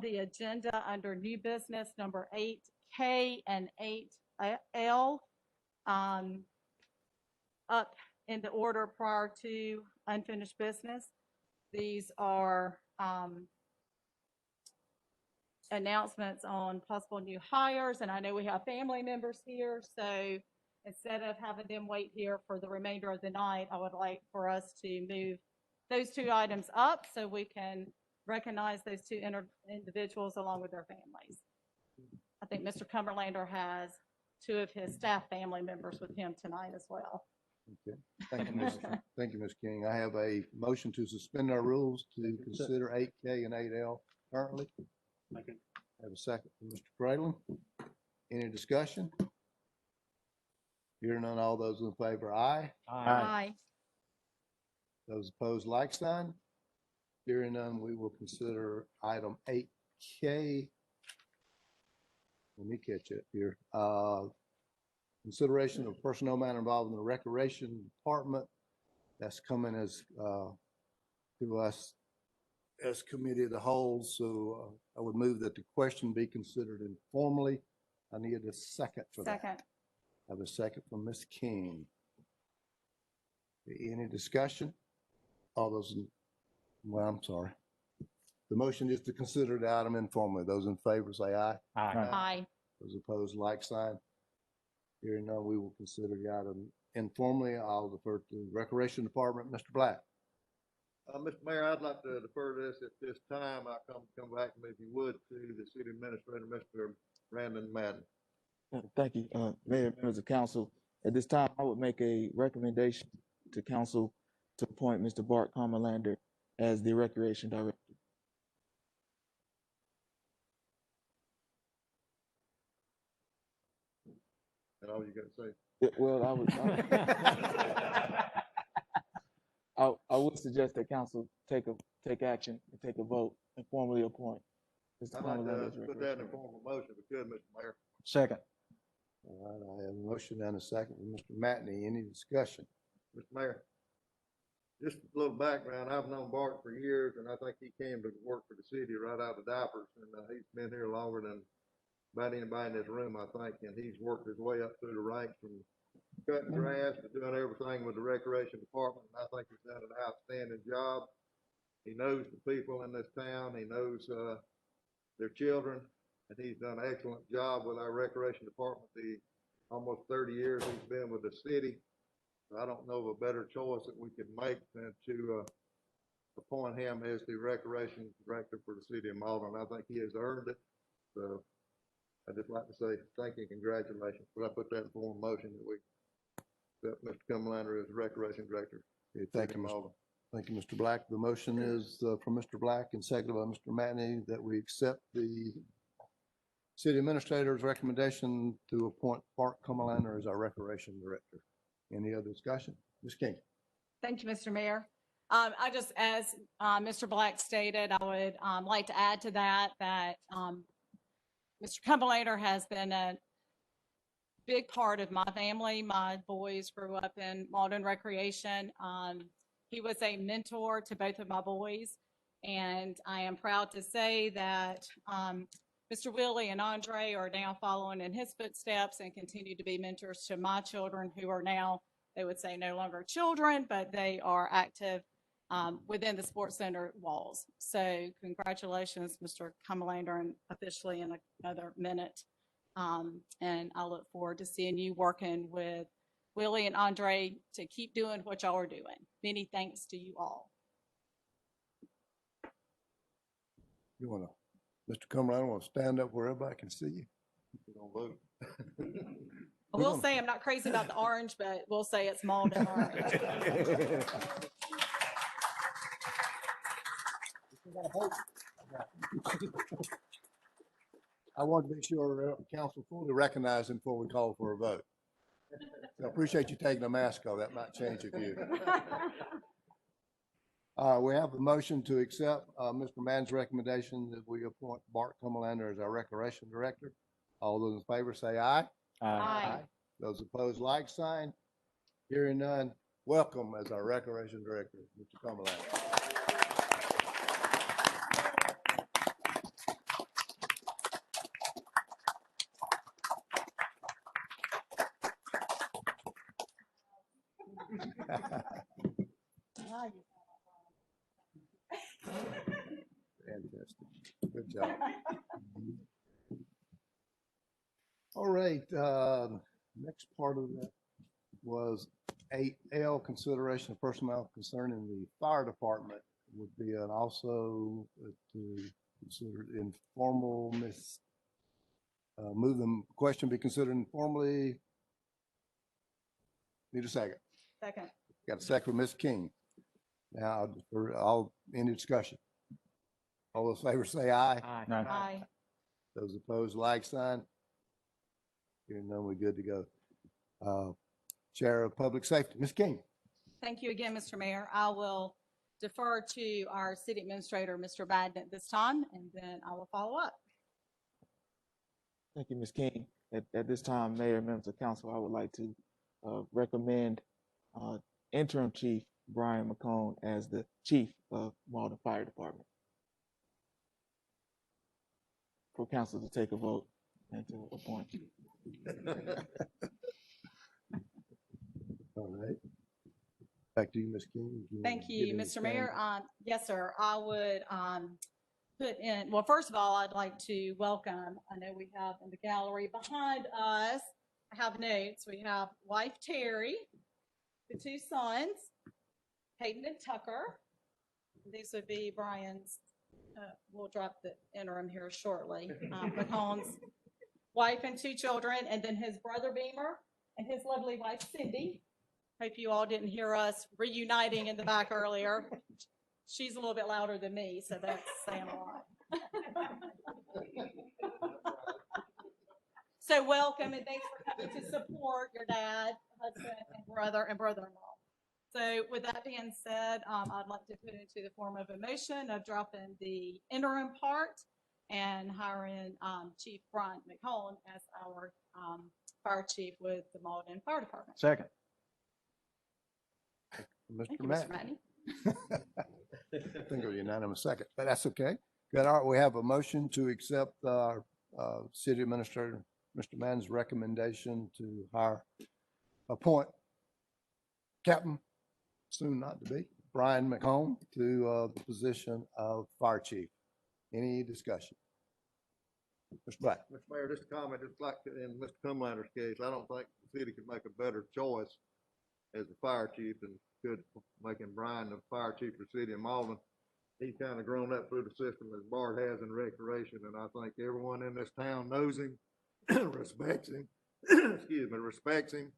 the agenda under new business number 8K and 8L up in the order prior to unfinished business. These are announcements on possible new hires, and I know we have family members here, so instead of having them wait here for the remainder of the night, I would like for us to move those 2 items up so we can recognize those 2 individuals along with their families. I think Mr. Cumberlander has 2 of his staff family members with him tonight as well. Okay. Thank you, thank you, Ms. King. I have a motion to suspend our rules to consider 8K and 8L currently. I have a second from Mr. Crayland. Any discussion? Hearing none, all those in favor, aye. Aye. Those opposed, like sign. Hearing none, we will consider item 8K. Let me catch it here. Consideration of personnel matter involved in the Recreation Department. That's coming as to us as committee of the whole. So I would move that the question be considered informally. I need a second for that. Second. I have a second from Ms. King. Any discussion? All those, well, I'm sorry. The motion is to consider the item informally. Those in favor say aye. Aye. Aye. Those opposed, like sign. Hearing none, we will consider the item informally. I'll defer to the Recreation Department. Mr. Black. Mr. Mayor, I'd like to defer this at this time. I come back, if you would, to the city administrator, Mr. Brandon Madden. Thank you, Mayor, members of council. At this time, I would make a recommendation to council to appoint Mr. Bart Commerlander as the Recreation Director. And all you got to say? Well, I would suggest that council take action and take a vote and formally appoint Mr. I'd like Commerlander to as put that in a formal motion if we could, Mr. Mayor. Second. All right, I have a motion and a second from Mr. Matney. Any discussion? Mr. Mayor, just a little background. I've known Bart for years, and I think he came to work for the city right out of diapers, and he's been here longer than about anybody in this room, I think, and he's worked his way up through the ranks from cutting grass, and doing everything with the recreation department. And I think he's done an outstanding job. He knows the people in this town. He knows, their children, and he's done an excellent job with our recreation department. The almost 30 years he's been with the city. So I don't know of a better choice that we could make than to, appoint him as the recreation director for the city of Mauldin. I think he has earned it. So I'd just like to say thank you and congratulations. But I put that in form of motion that we accept Mr. Cumberlander as recreation director. Okay, thank City you, of Mr. Mauldin. Thank you, Mr. Black. The motion is from Mr. Black and seconded by Mr. Matney that we accept the city administrator's recommendation to appoint Bart Cumberlander as our recreation director. Any other discussion? Ms. King? Thank you, Mr. Mayor. I just, as Mr. Black stated, I would like to add to that, Mr. Cumberlander has been a big part of my family. My boys grew up in Mauldin Recreation. He was a mentor to both of my boys, and I am proud to say that Mr. Willie and Andre are now following in his footsteps and continue to be mentors to my children, who are now, they would say, no longer children, but they are active within the Sports Center walls. So congratulations, Mr. Cumberlander, and officially in another minute. And I look forward to seeing you working with Willie and Andre to keep doing what y'all are doing. Many thanks to you all. You want to, Mr. Cumberlander, want to stand up where everybody can see you? You don't vote. We'll say I'm not crazy about the orange, but we'll say it's Mauldin orange. I want to be sure council fully recognized him before we call for a vote. So I appreciate you taking the mask off. That might change your view. We have a motion to accept Mr. Mann's recommendation that we appoint Bart Cumberlander as our recreation director. All those in favor say aye. Aye. Those opposed, like sign. Hearing none, welcome as our recreation director, Mr. Cumberlander. Fantastic. Good job. All right, next part of that was 8L, consideration of personnel concerning the fire department would be an also to consider informal move the question be considered informally. Need a second. Second. Got a second from Ms. King. Now, for all, any discussion? All those in favor say aye. Aye. Aye. Those opposed, like sign. Hearing none, we're good to go. Chair of Public Safety, Ms. King. Thank you again, Mr. Mayor. I will defer to our city administrator, Mr. Biden, at this time, and then I will follow up. Thank you, Ms. King. At this time, Mayor, members of council, I would like to recommend interim chief Brian McCone as the chief of Mauldin Fire Department. For council to take a vote and to appoint. All right. Back to you, Ms. King. Thank you, Mr. Mayor. Yes, sir. I would put in, well, first of all, I'd like to welcome, I know we have in the gallery behind us, I have notes. We have wife Terry, the two sons, Hayden and Tucker. These would be Brian's, we'll drop the interim here shortly, McCone's wife and two children, and then his brother Beamer and his lovely wife Cindy. Hope you all didn't hear us reuniting in the back earlier. She's a little bit louder than me, so that's saying a lot. So welcome, and thanks for coming to support your dad, husband, and brother-in-law. So with that being said, I'd like to put into the form of a motion of dropping the interim part and hiring Chief Brian McCollum as our fire chief with the Mauldin Fire Department. Second. Mr. Thank you, Matt. Mr. Matney. I think it was unanimous second, but that's okay. Good. All right, we have a motion to accept our city administrator, Mr. Mann's recommendation to hire appoint Captain, soon not to be, Brian McComb to the position of Fire Chief. Any discussion? Mr. Black. Mr. Mayor, just a comment, just like in Mr. Cumlander's case, I don't think the city could make a better choice as a fire chief than could making Brian the fire chief for the city of Mauldin. He's kind of grown up through the system as Bart has in recreation, and I think everyone in this town knows him, respects him, respects him,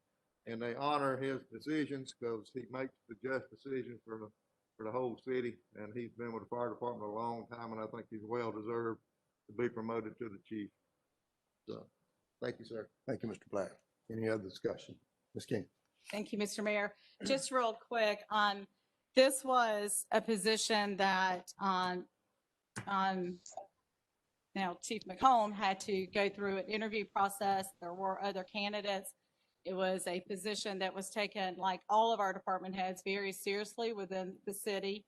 and they honor his decisions because he makes the just decisions for the whole city, and he's been with the fire department a long time, and I think he's well deserved to be promoted to the chief. So, thank you, sir. Thank you, Mr. Black. Any other discussion? Ms. King. Thank you, Mr. Mayor. Just real quick, this was a position that Chief McComb had to go through an interview process. There were other candidates. It was a position that was taken, like all of our department heads, very seriously within the city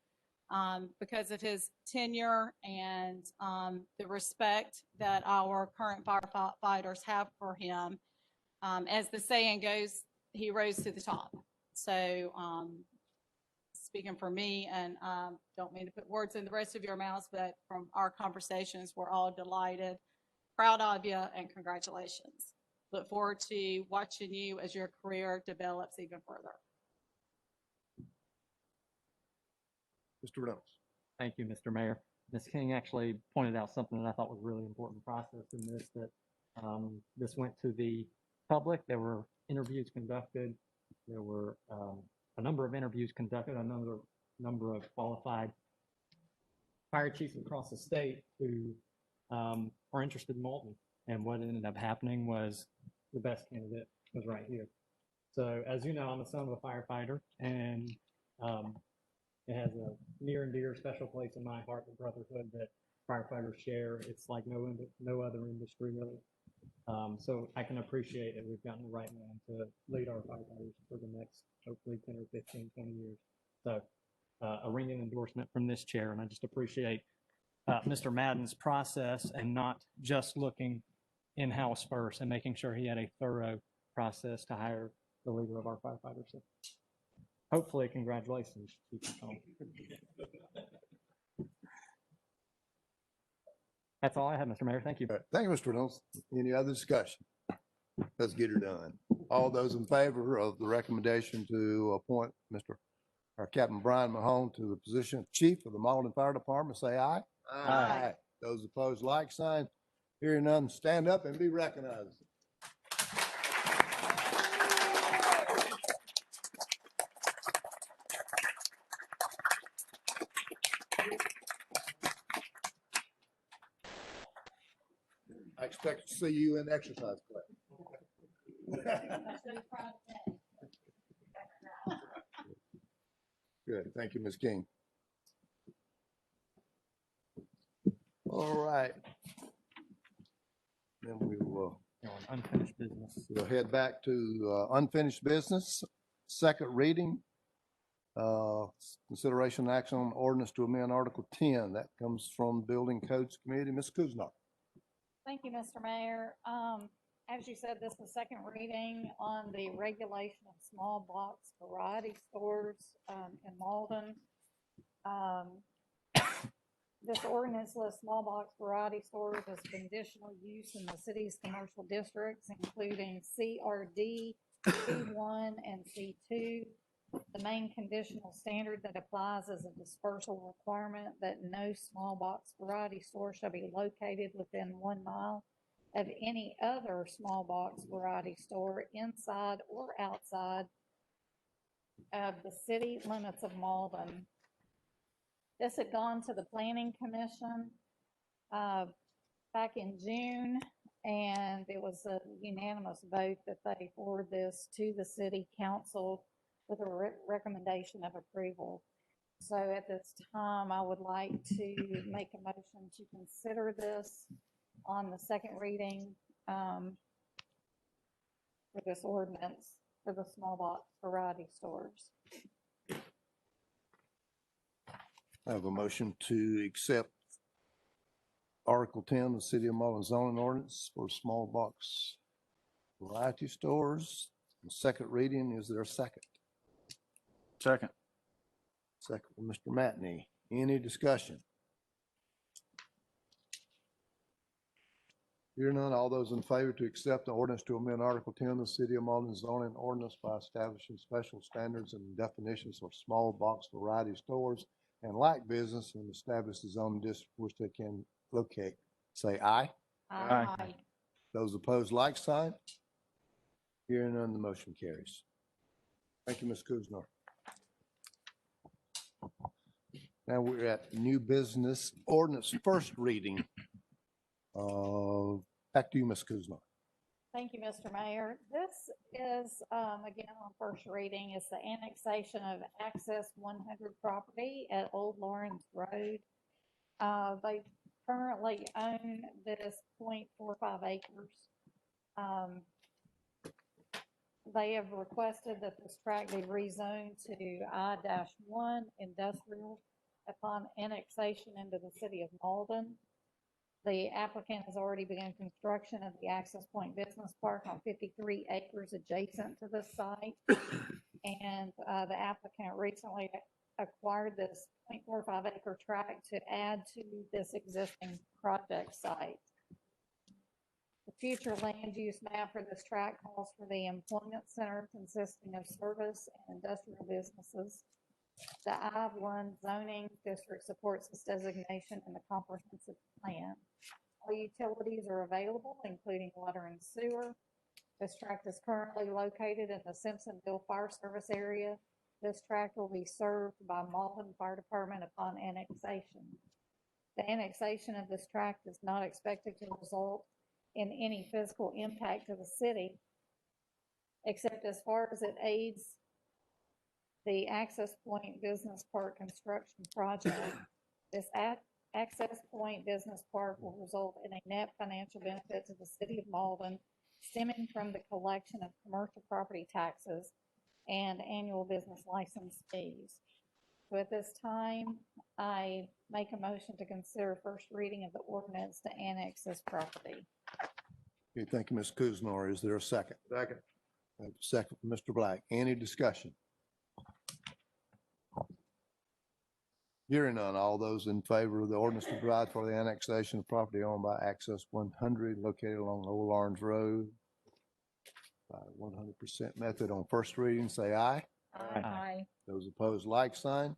because of his tenure and the respect that our current firefighters have for him. As the saying goes, he rose to the top. So speaking for me, and don't mean to put words in the rest of your mouths, but from our conversations, we're all delighted, proud of you, and congratulations. Look forward to watching you as your career develops even further. Mr. Reynolds. Thank you, Mr. Mayor. Ms. King actually pointed out something that I thought was a really important process in this, that this went to the public. There were interviews conducted. There were a number of interviews conducted, a number of qualified fire chiefs across the state who are interested in Mauldin. And what ended up happening was the best candidate was right here. So as you know, I'm the son of a firefighter, and it has a near and dear special place in my heart, the brotherhood that firefighters share. It's like no other industry really. So I can appreciate that we've gotten the right man to lead our firefighters for the next, hopefully 10 or 15, 20 years. So a ringing endorsement from this chair, and I just appreciate Mr. Madden's process and not just looking in-house first and making sure he had a thorough process to hire the leader of our firefighters. So hopefully, congratulations, Chief McComb. That's all I have, Mr. Mayor. Thank you. Thank you, Mr. Reynolds. Any other discussion? Let's get her done. All those in favor of the recommendation to appoint Captain Brian Mahone to the position of Chief of the Mauldin Fire Department, say aye. Aye. Those opposed, like sign. Hearing none, stand up and be recognized. I expect to see you in exercise class. Good. Thank you, Ms. King. All right. Then we will unfinished business. We'll head back to unfinished business. Second reading. Consideration and action on ordinance to amend Article 10. That comes from Building Codes Committee. Ms. Kuznock. Thank you, Mr. Mayor. As you said, this is second reading on the regulation of small box variety stores in Mauldin. This ordinance lists small box variety stores as conditional use in the city's commercial districts, including CRD, C1, and C2. The main conditional standard that applies is a dispersal requirement that no small box variety store shall be located within 1 mile of any other small box variety store inside or outside of the city limits of Mauldin. This had gone to the Planning Commission back in June, and it was a unanimous vote that they forward this to the City Council with a recommendation of approval. So at this time, I would like to make a motion to consider this on the second reading for this ordinance for the small box variety stores. I have a motion to accept Article 10, the City of Mauldin zoning ordinance for small box variety stores. Second reading, is there a second? Second. Second from Mr. Matney. Any discussion? Hearing none, all those in favor to accept the ordinance to amend Article 10 of the City of Mauldin zoning ordinance by establishing special standards and definitions for small box variety stores and light business and establish the zoning district which they can locate, say aye. Aye. Those opposed, like sign. Hearing none, the motion carries. Thank you, Ms. Kuzner. Now we're at new business ordinance first reading. Back to you, Ms. Kuzma. Thank you, Mr. Mayor. This is, again, on first reading, it's the annexation of Access 100 property at Old Lawrence Road. They currently own this 0.45 acres. They have requested that this tract be rezoned to I-1 industrial upon annexation into the city of Mauldin. The applicant has already begun construction of the Access Point Business Park on 53 acres adjacent to this site. And the applicant recently acquired this 0.45 acre tract to add to this existing project site. The future land use map for this tract calls for the employment center consisting of service and industrial businesses. The I-1 zoning district supports this designation in the comprehensive plan. All utilities are available, including water and sewer. This tract is currently located in the Simpsonville Fire Service area. This tract will be served by Mauldin Fire Department upon annexation. The annexation of this tract is not expected to result in any physical impact to the city, except as far as it aids the Access Point Business Park construction project. This Access Point Business Park will result in a net financial benefit to the city of Mauldin stemming from the collection of commercial property taxes and annual business license fees. So at this time, I make a motion to consider first reading of the ordinance to annex this property. Okay, thank you, Ms. Kuzma. Is there a second? Second. Second from Mr. Black. Any discussion? Hearing none, all those in favor of the ordinance to provide for the annexation of property owned by Access 100 located along Old Lawrence Road by 100% method on first reading, say aye. Aye. Those opposed, like sign.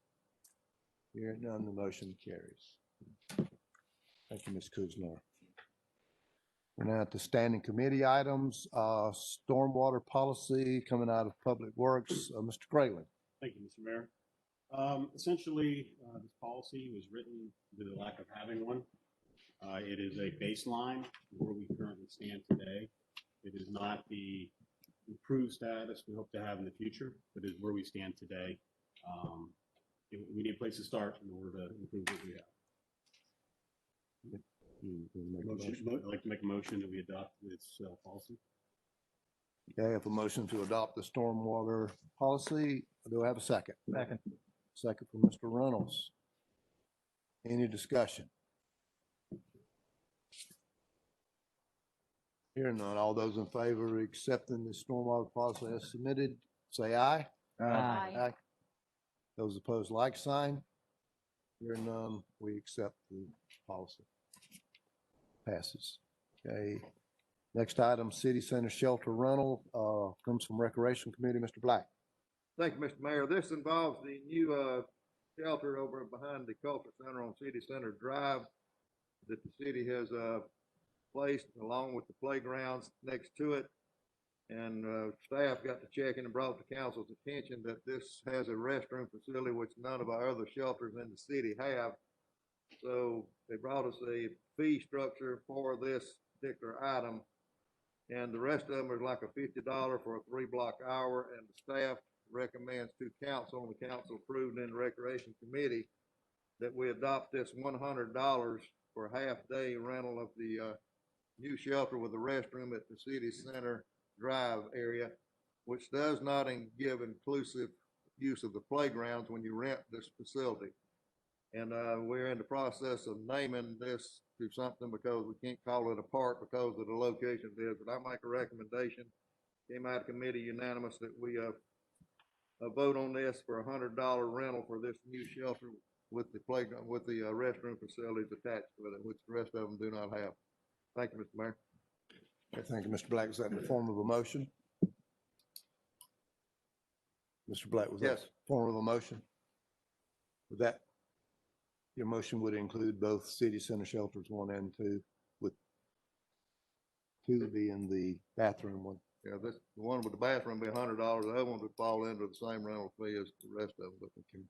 Hearing none, the motion carries. Thank you, Ms. Kuzma. We're now at the standing committee items, stormwater policy coming out of Public Works. Mr. Grayling. Thank you, Mr. Mayor. Essentially, this policy was written due to the lack of having one. It is a baseline where we currently stand today. It is not the improved status we hope to have in the future, but is where we stand today. We need a place to start in order to improve what we have. I'd like to make a motion that we adopt this policy. Okay, I have a motion to adopt the stormwater policy. Do I have a second? Second. Second from Mr. Reynolds. Any discussion? Hearing none, all those in favor of accepting the stormwater policy as submitted, say aye. Aye. Those opposed, like sign. Hearing none, we accept the policy. Passes. Okay. Next item, City Center Shelter Rental, comes from Recreation Committee, Mr. Black. Thank you, Mr. Mayor. This involves the new shelter over behind the Culture Center on City Center Drive that the city has placed along with the playgrounds next to it. And staff got to checking and brought to council's attention that this has a restroom facility which none of our other shelters in the city have. So they brought us a fee structure for this particular item. And the rest of them are like a $50 for a 3-block hour, and the staff recommends to council, and the council approved in the Recreation Committee, that we adopt this $100 for a half-day rental of the new shelter with a restroom at the City Center Drive area, which does not give inclusive use of the playgrounds when you rent this facility. And we're in the process of naming this to something because we can't call it a park because of the location it is. But I make a recommendation came out of committee unanimous that we, vote on this for $100 rental for this new shelter with the playground, with the, restroom facilities attached with it, which the rest of them do not have. Thank you, Mr. Mayor. Okay, thank you, Mr. Black. Is that in the form of a motion? Mr. Black, was that Yes. form of a motion? With that, your motion would include both city center shelters 1 and 2, with 2 being the bathroom one. Yeah, the one with the bathroom would be $100. The other one would fall into the same rental fee as the rest of them. Okay,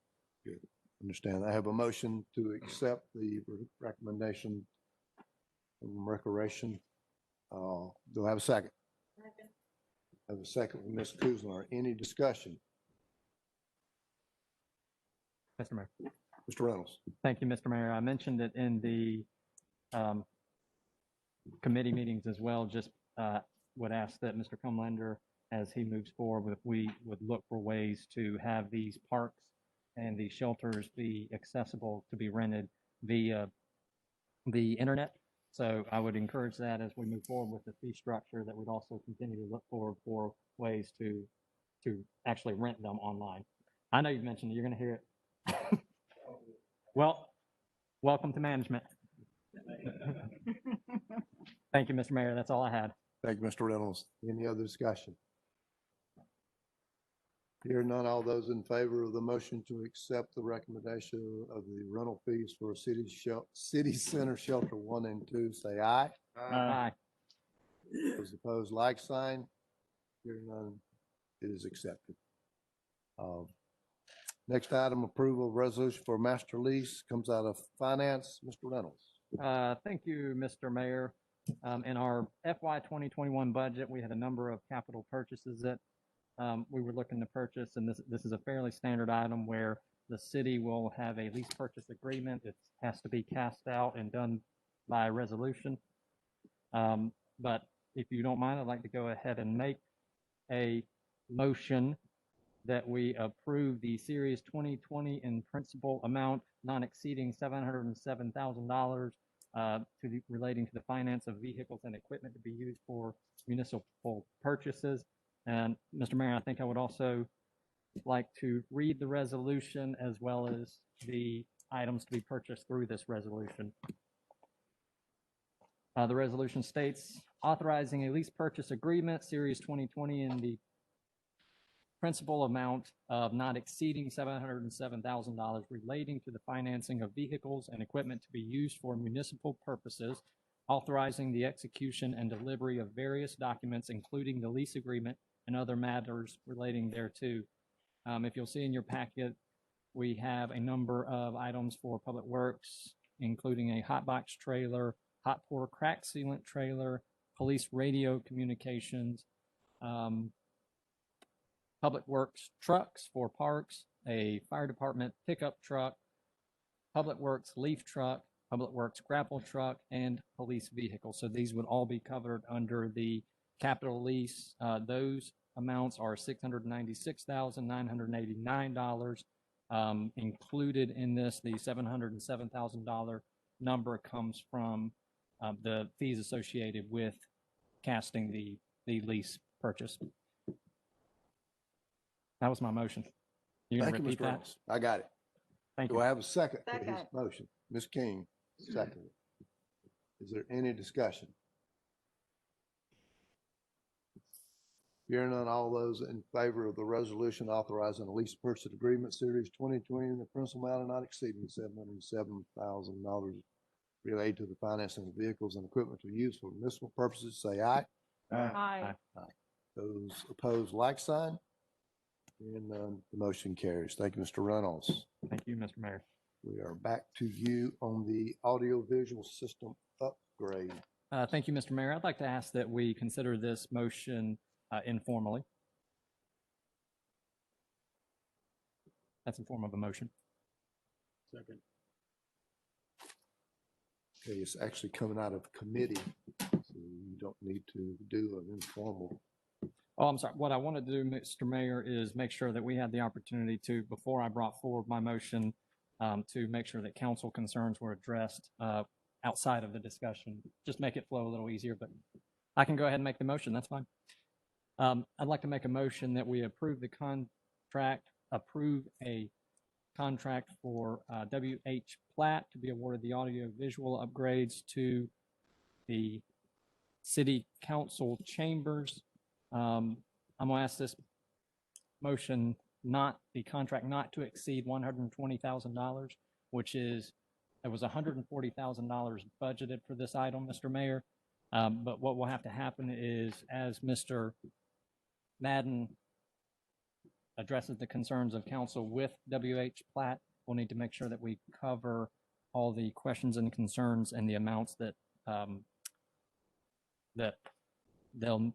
good. Understand. I have a motion to accept the recommendation from Recreation. Do I have a second? I have a second from Ms. Kuzma. Any discussion? Mr. Mayor. Mr. Reynolds. Thank you, Mr. Mayor. I mentioned it in the committee meetings as well. Just would ask that Mr. Comlander, as he moves forward, we would look for ways to have these parks and these shelters be accessible to be rented via the internet. So I would encourage that as we move forward with the fee structure, that we'd also continue to look forward for ways to actually rent them online. I know you've mentioned it, you're going to hear it. Well, welcome to management. Thank you, Mr. Mayor. That's all I had. Thank you, Mr. Reynolds. Any other discussion? Hearing none, all those in favor of the motion to accept the recommendation of the rental fees for city center shelter 1 and 2, say aye. Aye. Those opposed, like sign. Hearing none, it is accepted. Next item, approval of resolution for master lease, comes out of finance. Mr. Reynolds. Thank you, Mr. Mayor. In our FY 2021 budget, we had a number of capital purchases that we were looking to purchase, and this is a fairly standard item where the city will have a lease purchase agreement. It has to be cast out and done by resolution. But if you don't mind, I'd like to go ahead and make a motion that we approve the Series 2020 in principal amount not exceeding $707,000 relating to the finance of vehicles and equipment to be used for municipal purchases. And Mr. Mayor, I think I would also like to read the resolution as well as the items to be purchased through this resolution. The resolution states authorizing a lease purchase agreement, Series 2020, in the principal amount of not exceeding $707,000 relating to the financing of vehicles and equipment to be used for municipal purposes, authorizing the execution and delivery of various documents, including the lease agreement and other matters relating thereto. If you'll see in your packet, we have a number of items for Public Works, including a hot box trailer, hot pour crack sealant trailer, police radio communications, Public Works trucks for parks, a fire department pickup truck, Public Works leaf truck, Public Works grapple truck, and police vehicles. So these would all be covered under the capital lease. Those amounts are $696,989. Included in this, the $707,000 number comes from the fees associated with casting the lease purchase. That was my motion. You gonna Thank you, repeat Mr. that? Reynolds. I got it. Thank Do you. I have a second for his Second. motion? Ms. King, second. Is there any discussion? Hearing none, all those in favor of the resolution authorizing a lease purchase agreement, Series 2020, in the principal amount not exceeding $707,000 related to the financing of vehicles and equipment to be used for municipal purposes, say aye. Aye. Those opposed, like sign. And the motion carries. Thank you, Mr. Reynolds. Thank you, Mr. Mayor. We are back to you on the audiovisual system upgrade. Thank you, Mr. Mayor. I'd like to ask that we consider this motion informally. That's in form of a motion. Second. Okay, it's actually coming out of committee, so you don't need to do an informal. Oh, I'm sorry. What I want to do, Mr. Mayor, is make sure that we had the opportunity to, before I brought forward my motion, to make sure that council concerns were addressed outside of the discussion. Just make it flow a little easier, but I can go ahead and make the motion. That's fine. I'd like to make a motion that we approve a contract for W.H. Platt to be awarded the audio-visual upgrades to the city council chambers. I'm gonna ask this motion the contract not to exceed $120,000, which is, there was $140,000 budgeted for this item, Mr. Mayor. But what will have to happen is, as Mr. Madden addresses the concerns of council with W.H. Platt, we'll need to make sure that we cover all the questions and concerns and the amounts that that they'll,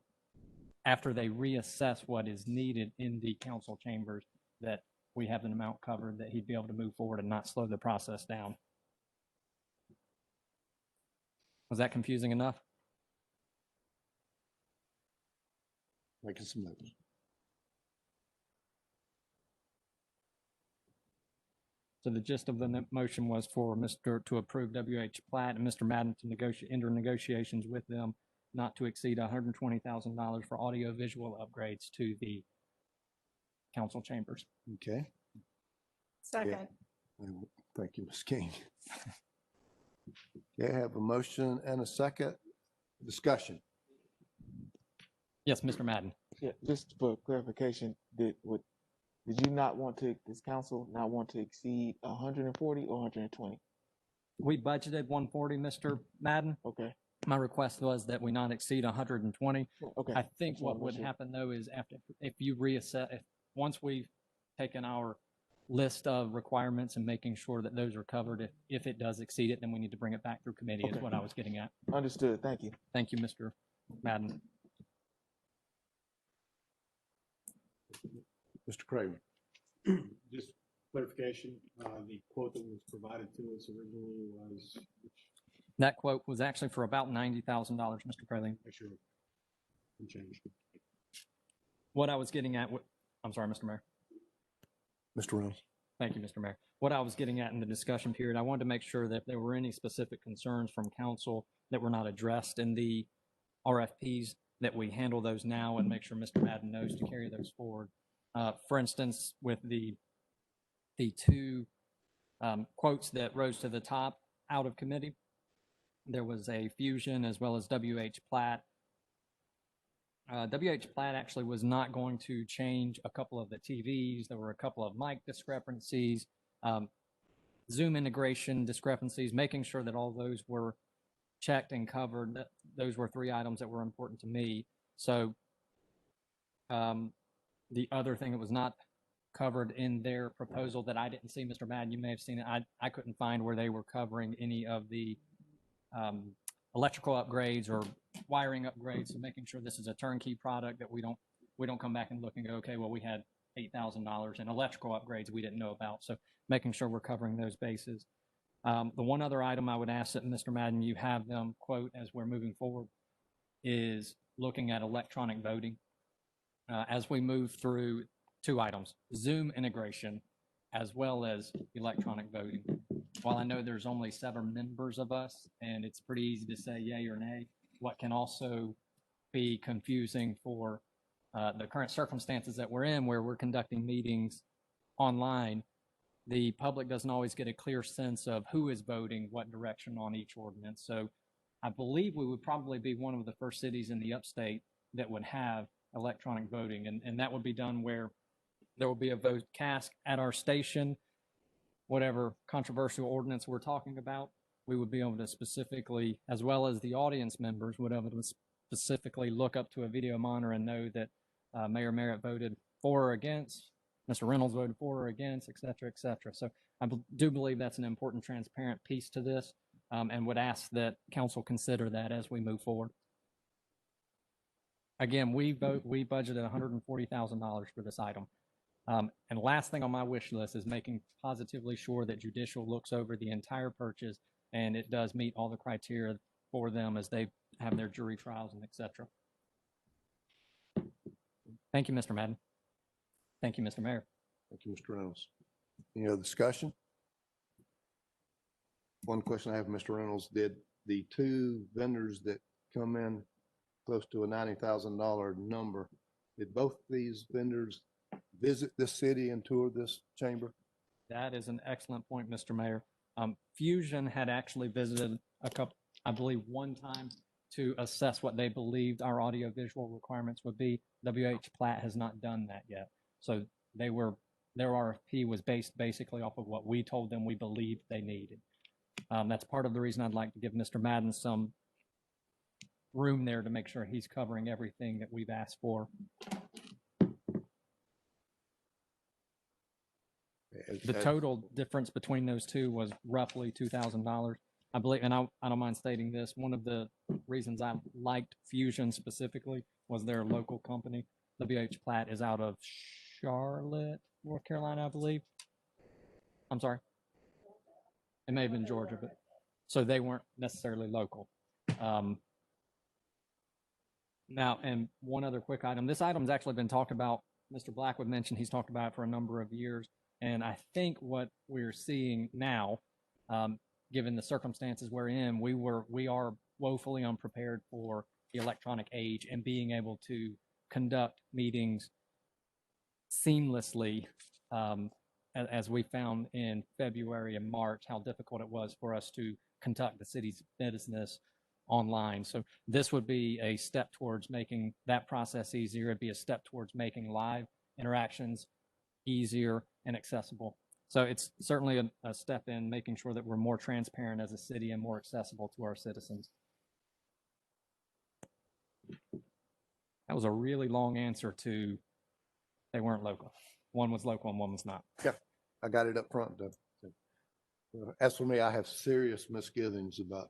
after they reassess what is needed in the council chambers, that we have an amount covered that he'd be able to move forward and not slow the process down. Was that confusing enough? Making some notes. So the gist of the motion was for to approve W.H. Platt and Mr. Madden to enter negotiations with them not to exceed $120,000 for audio-visual upgrades to the council chambers. Okay. Second. Thank you, Ms. King. Okay, I have a motion and a second. Discussion. Yes, Mr. Madden. Yeah, just for clarification, did you not want to, this council not want to exceed 140 or 120? We budgeted 140, Mr. Madden. Okay. My request was that we not exceed 120. Okay. I think what would Sure. happen though is if you reassess, once we've taken our list of requirements and making sure that those are covered, if it does exceed it, then we need to bring it back through committee is Okay. what I was getting at. Understood. Thank you. Thank you, Mr. Madden. Mr. Craven. Just clarification, the quote that was provided to us originally was, That quote was actually for about $90,000, Mr. Crowley. make sure it changed. What I was getting at, I'm sorry, Mr. Mayor. Mr. Reynolds. Thank you, Mr. Mayor. What I was getting at in the discussion period, I wanted to make sure that if there were any specific concerns from council that were not addressed in the RFPs, that we handle those now and make sure Mr. Madden knows to carry those forward. For instance, with the two quotes that rose to the top out of committee, there was a Fusion as well as W.H. Platt. W.H. Platt actually was not going to change a couple of the TVs. There were a couple of mic discrepancies, Zoom integration discrepancies, making sure that all those were checked and covered. Those were 3 items that were important to me. So the other thing that was not covered in their proposal that I didn't see, Mr. Madden, you may have seen it. I couldn't find where they were covering any of the electrical upgrades or wiring upgrades. So making sure this is a turnkey product, that we don't come back and look and go, okay, well, we had $8,000 in electrical upgrades we didn't know about. So making sure we're covering those bases. The one other item I would ask that Mr. Madden, you have them quote as we're moving forward, is looking at electronic voting. As we move through 2 items, Zoom integration as well as electronic voting. While I know there's only 7 members of us and it's pretty easy to say yay or nay, what can also be confusing for the current circumstances that we're in, where we're conducting meetings online, the public doesn't always get a clear sense of who is voting what direction on each ordinance. So I believe we would probably be one of the first cities in the upstate that would have electronic voting. And that would be done where there will be a vote cast at our station, whatever controversial ordinance we're talking about, we would be able to specifically, as well as the audience members, would be able to specifically look up to a video monitor and know that Mayor Merritt voted for or against, Mr. Reynolds voted for or against, et cetera, et cetera. So I do believe that's an important, transparent piece to this, and would ask that council consider that as we move forward. Again, we budgeted $140,000 for this item. And last thing on my wish list is making positively sure that judicial looks over the entire purchase and it does meet all the criteria for them as they have their jury trials and et cetera. Thank you, Mr. Madden. Thank you, Mr. Mayor. Thank you, Mr. Reynolds. Any other discussion? One question I have, Mr. Reynolds, did the 2 vendors that come in close to a $90,000 number, Did both these vendors visit this city and tour this chamber? That is an excellent point, Mr. Mayor. Fusion had actually visited a couple, I believe one time, to assess what they believed our audiovisual requirements would be. WH Platt has not done that yet. So their RFP was based basically off of what we told them we believed they needed. That's part of the reason I'd like to give Mr. Madden some room there to make sure he's covering everything that we've asked for. The total difference between those two was roughly $2,000. I believe, and I don't mind stating this, one of the reasons I liked Fusion specifically was their local company. WH Platt is out of Charlotte, North Carolina, I believe. I'm sorry. It may have been Georgia, but so they weren't necessarily local. Now, and one other quick item. This item's actually been talked about. Mr. Blackwood mentioned he's talked about it for a number of years. And I think what we're seeing now, given the circumstances we're in, we are woefully unprepared for the electronic age and being able to conduct meetings seamlessly, as we found in February and March, how difficult it was for us to conduct the city's business online. So this would be a step towards making that process easier. It'd be a step towards making live interactions easier and accessible. So it's certainly a step in making sure that we're more transparent as a city and more accessible to our citizens. That was a really long answer to they weren't local. One was local and one was not. Yeah, I got it up front. As for me, I have serious misgivings about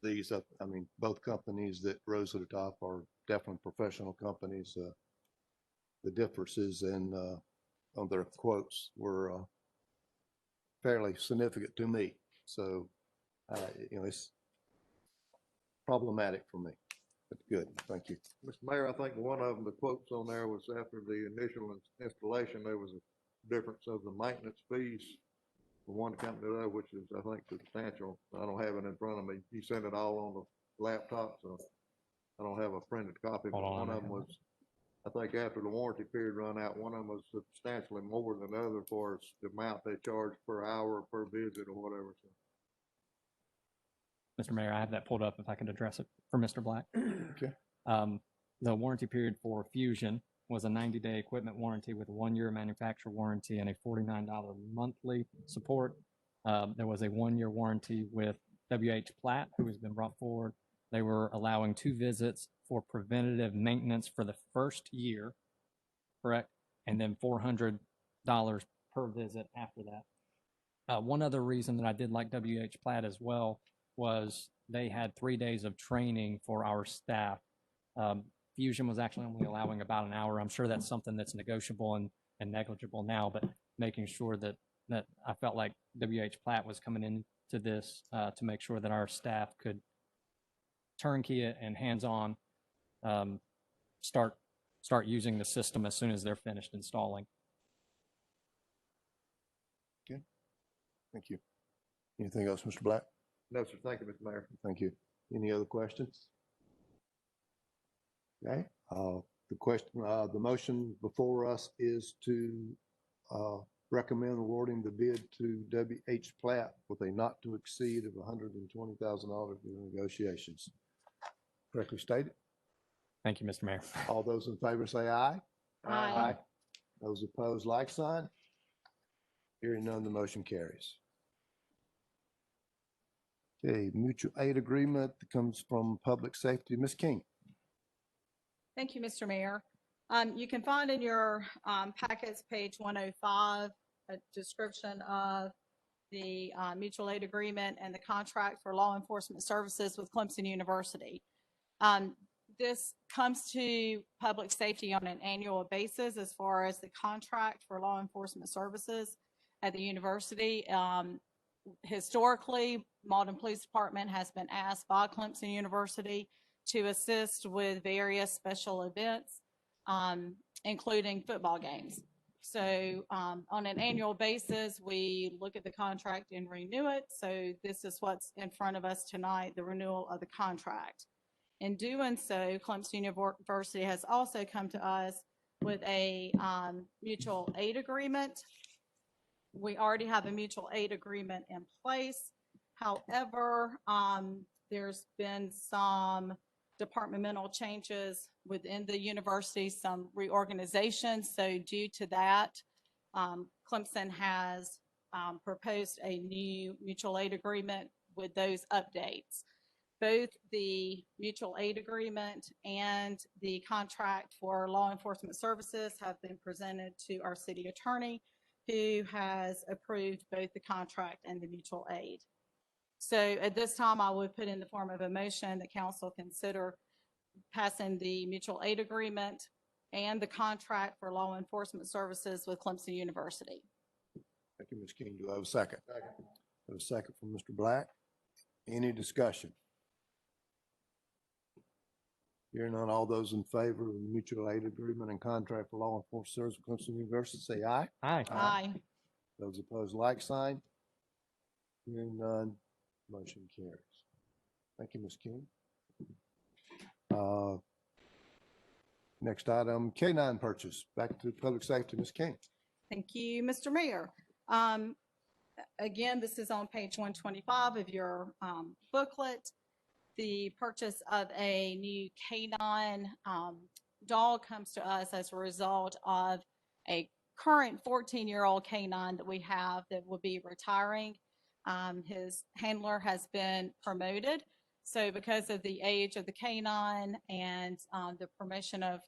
these. I mean, both companies that rose to the top are definitely professional companies. The differences in on their quotes were fairly significant to me. So, it's problematic for me, but good. Thank you. Mr. Mayor, I think one of them, the quotes on there was after the initial installation, there was a difference of the maintenance fees from one company to the other, which is, I think, substantial. I don't have it in front of me. You sent it all on the laptop, so I don't have a printed copy. But one of them was, I think after the warranty period run out, one of them was substantially more than the other for the amount they charge per hour, per visit, or whatever. So. Mr. Mayor, I have that pulled up if I could address it for Mr. Black. Okay. The warranty period for Fusion was a 90-day equipment warranty with a 1-year manufacturer warranty and a $49 monthly support. There was a 1-year warranty with WH Platt, who has been brought forward. They were allowing 2 visits for preventative maintenance for the first year, correct? And then $400 per visit after that. One other reason that I did like WH Platt as well was they had 3 days of training for our staff. Fusion was actually only allowing about an hour. I'm sure that's something that's negotiable and negligible now, but making sure that I felt like WH Platt was coming into this to make sure that our staff could turnkey it and hands-on start using the system as soon as they're finished installing. Okay. Thank you. Anything else, Mr. Black? No, sir. Thank you, Mr. Mayor. Thank you. Any other questions? Okay. The motion before us is to recommend awarding the bid to WH Platt with a not to exceed of $120,000 in negotiations. Correctly stated? Thank you, Mr. Mayor. All those in favor say aye. Aye. Those opposed, like sign. Hearing none, the motion carries. Okay, mutual aid agreement that comes from public safety. Ms. King. Thank you, Mr. Mayor. You can find in your packets, page 105, a description of the mutual aid agreement and the contract for law enforcement services with Clemson University. This comes to public safety on an annual basis as far as the contract for law enforcement services at the university. Historically, Mauldin Police Department has been asked by Clemson University to assist with various special events, including football games. So on an annual basis, we look at the contract and renew it. So this is what's in front of us tonight, the renewal of the contract. In doing so, Clemson University has also come to us with a mutual aid agreement. We already have a mutual aid agreement in place. However, there's been some departmental changes within the university, some reorganization. So due to that, Clemson has proposed a new mutual aid agreement with those updates. Both the mutual aid agreement and the contract for law enforcement services have been presented to our city attorney, who has approved both the contract and the mutual aid. So at this time, I would put in the form of a motion that council consider passing the mutual aid agreement and the contract for law enforcement services with Clemson University. Thank you, Ms. King. Do I have a second? Second. I have a second from Mr. Black. Any discussion? Hearing none, all those in favor of the mutual aid agreement and contract for law enforcement services with Clemson University, say aye. Aye. Aye. Those opposed, like sign. Hearing none, motion carries. Thank you, Ms. King. Next item, K-9 purchase. Back to public safety, Ms. King. Thank you, Mr. Mayor. Again, this is on page 125 of your booklet. The purchase of a new K-9 dog comes to us as a result of a current 14-year-old K-9 that we have that will be retiring. His handler has been promoted. So because of the age of the K-9 and the promotion of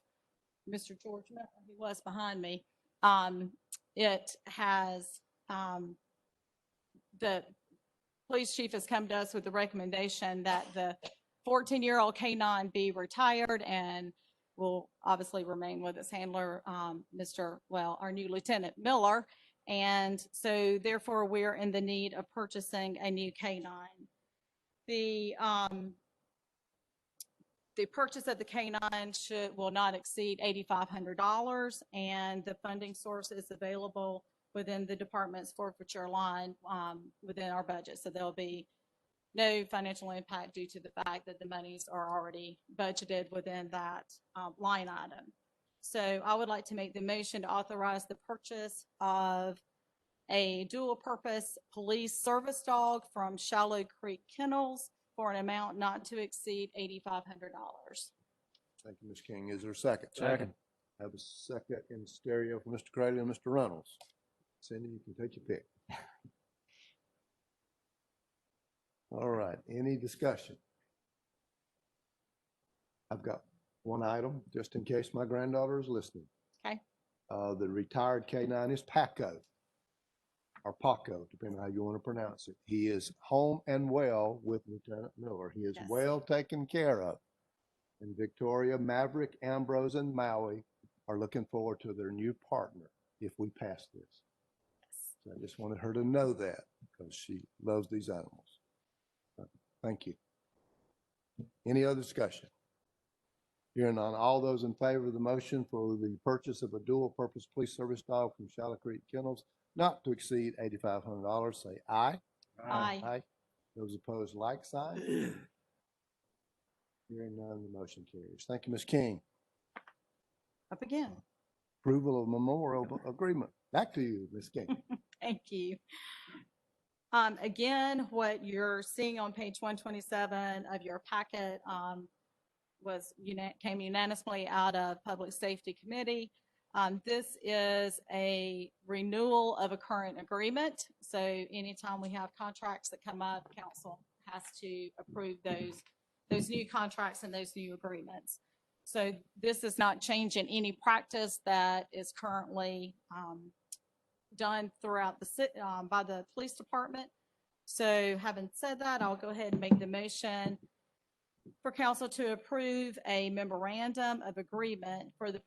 Mr. George Miller, he was behind me, it has, the police chief has come to us with the recommendation that the 14-year-old K-9 be retired and will obviously remain with his handler, our new Lieutenant Miller. And so therefore we're in the need of purchasing a new K-9. The purchase of the K-9 will not exceed $8,500, and the funding source is available within the department's forfeiture line within our budget. So there'll be no financial impact due to the fact that the monies are already budgeted within that line item. So I would like to make the motion to authorize the purchase of a dual-purpose police service dog from Shallow Creek Kennels for an amount not to exceed $8,500. Thank you, Ms. King. Is there a second? Second. I have a second in stereo for Mr. Cradley and Mr. Reynolds. Cindy, you can take your pick. All right, any discussion? I've got one item, just in case my granddaughter is listening. Okay. The retired K-9 is Paco, or Paco, depending on how you want to pronounce it. He is home and well with Lieutenant Miller. He is Yes. well taken care of. And Victoria, Maverick, Ambrose, and Maui are looking forward to their new partner if we pass this. So I just wanted her to know that because she loves these animals. Thank you. Any other discussion? Hearing none, all those in favor of the motion for the purchase of a dual-purpose police service dog from Shallow Creek Kennels not to exceed $8,500, say aye. Aye. Aye. Those opposed, like sign. Hearing none, the motion carries. Thank you, Ms. King. Up again. Approval of memorial agreement. Back to you, Ms. King. Thank you. Again, what you're seeing on page 127 of your packet came unanimously out of Public Safety Committee. This is a renewal of a current agreement. So anytime we have contracts that come up, council has to approve those new contracts and those new agreements. So this is not changing any practice that is currently done throughout the city by the police department. So having said that, I'll go ahead and make the motion for council to approve a memorandum of agreement for the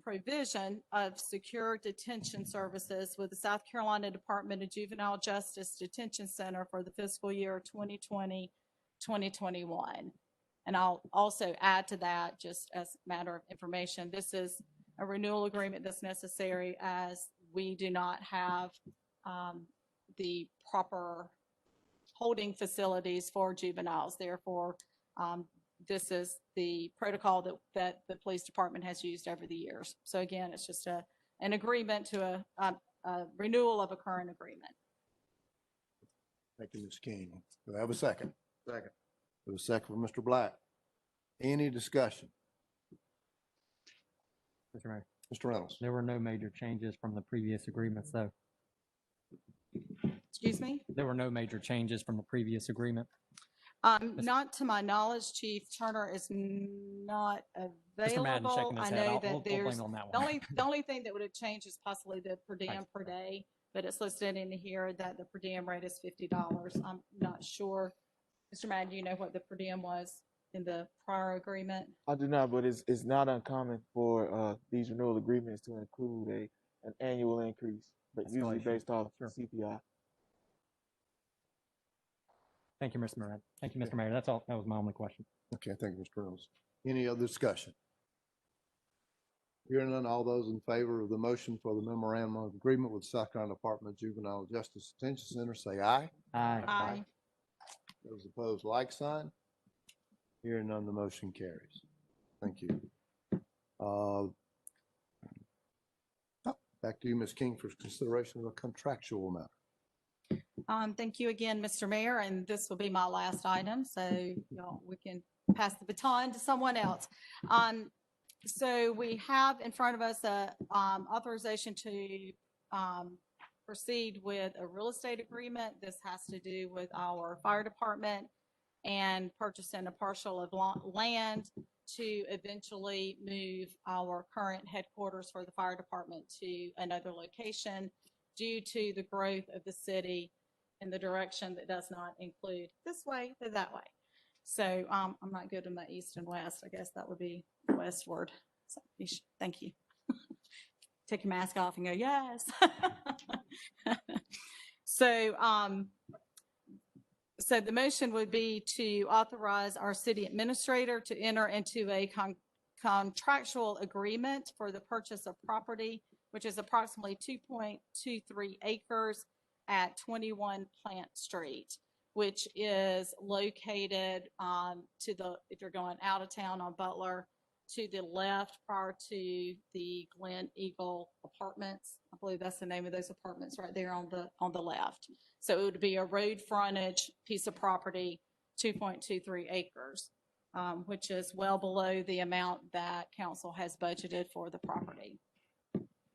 provision of secure detention services with the South Carolina Department of Juvenile Justice Detention Center for the fiscal year 2020-2021. And I'll also add to that, just as a matter of information, this is a renewal agreement that's necessary as we do not have the proper holding facilities for juveniles. Therefore, This is the protocol that the police department has used over the years. So again, it's just an agreement to a renewal of a current agreement. Thank you, Ms. King. Do I have a second? Second. Do a second for Mr. Black. Any discussion? Mr. Mayor, Mr. Reynolds? there were no major changes from the previous agreements, though. Excuse me? There were no major changes from the previous agreement. Not to my knowledge, Chief Turner is not Mr. Madden available. shaking his I head. know We'll that blame there's, it on that the one. only thing that would have changed is possibly the per diem per day, but it's listed in here that the per diem rate is $50. I'm not sure. Mr. Madden, do you know what the per diem was in the prior agreement? I do not, but it's not uncommon for these renewal agreements to include an annual increase, but usually Escalation. based off Sure. CPI. Thank you, Mr. Mayor. Thank you, Mr. Mayor. That's all. That was my only question. Okay, thank you, Mr. Reynolds. Any other discussion? Hearing none, all those in favor of the motion for the memorandum of agreement with South Carolina Department of Juvenile Justice Detention Center, say aye. Aye. Aye. Those opposed, like sign. Hearing none, the motion carries. Thank you. Back to you, Ms. King, for consideration of a contractual matter. Thank you again, Mr. Mayor, and this will be my last item, so y'all, we can pass the baton to someone else. So we have in front of us a authorization to proceed with a real estate agreement. This has to do with our fire department and purchasing a parcel of land to eventually move our current headquarters for the fire department to another location due to the growth of the city in the direction that does not include this way or that way. So I'm not good in the east and west. I guess that would be westward. So thank you. Take your mask off and go, yes. So the motion would be to authorize our city administrator to enter into a contractual agreement for the purchase of property, which is approximately 2.23 acres at 21 Plant Street, which is located if you're going out of town on Butler, to the left prior to the Glen Eagle Apartments. I believe that's the name of those apartments right there on the left. So it would be a road frontage piece of property, 2.23 acres, which is well below the amount that council has budgeted for the property.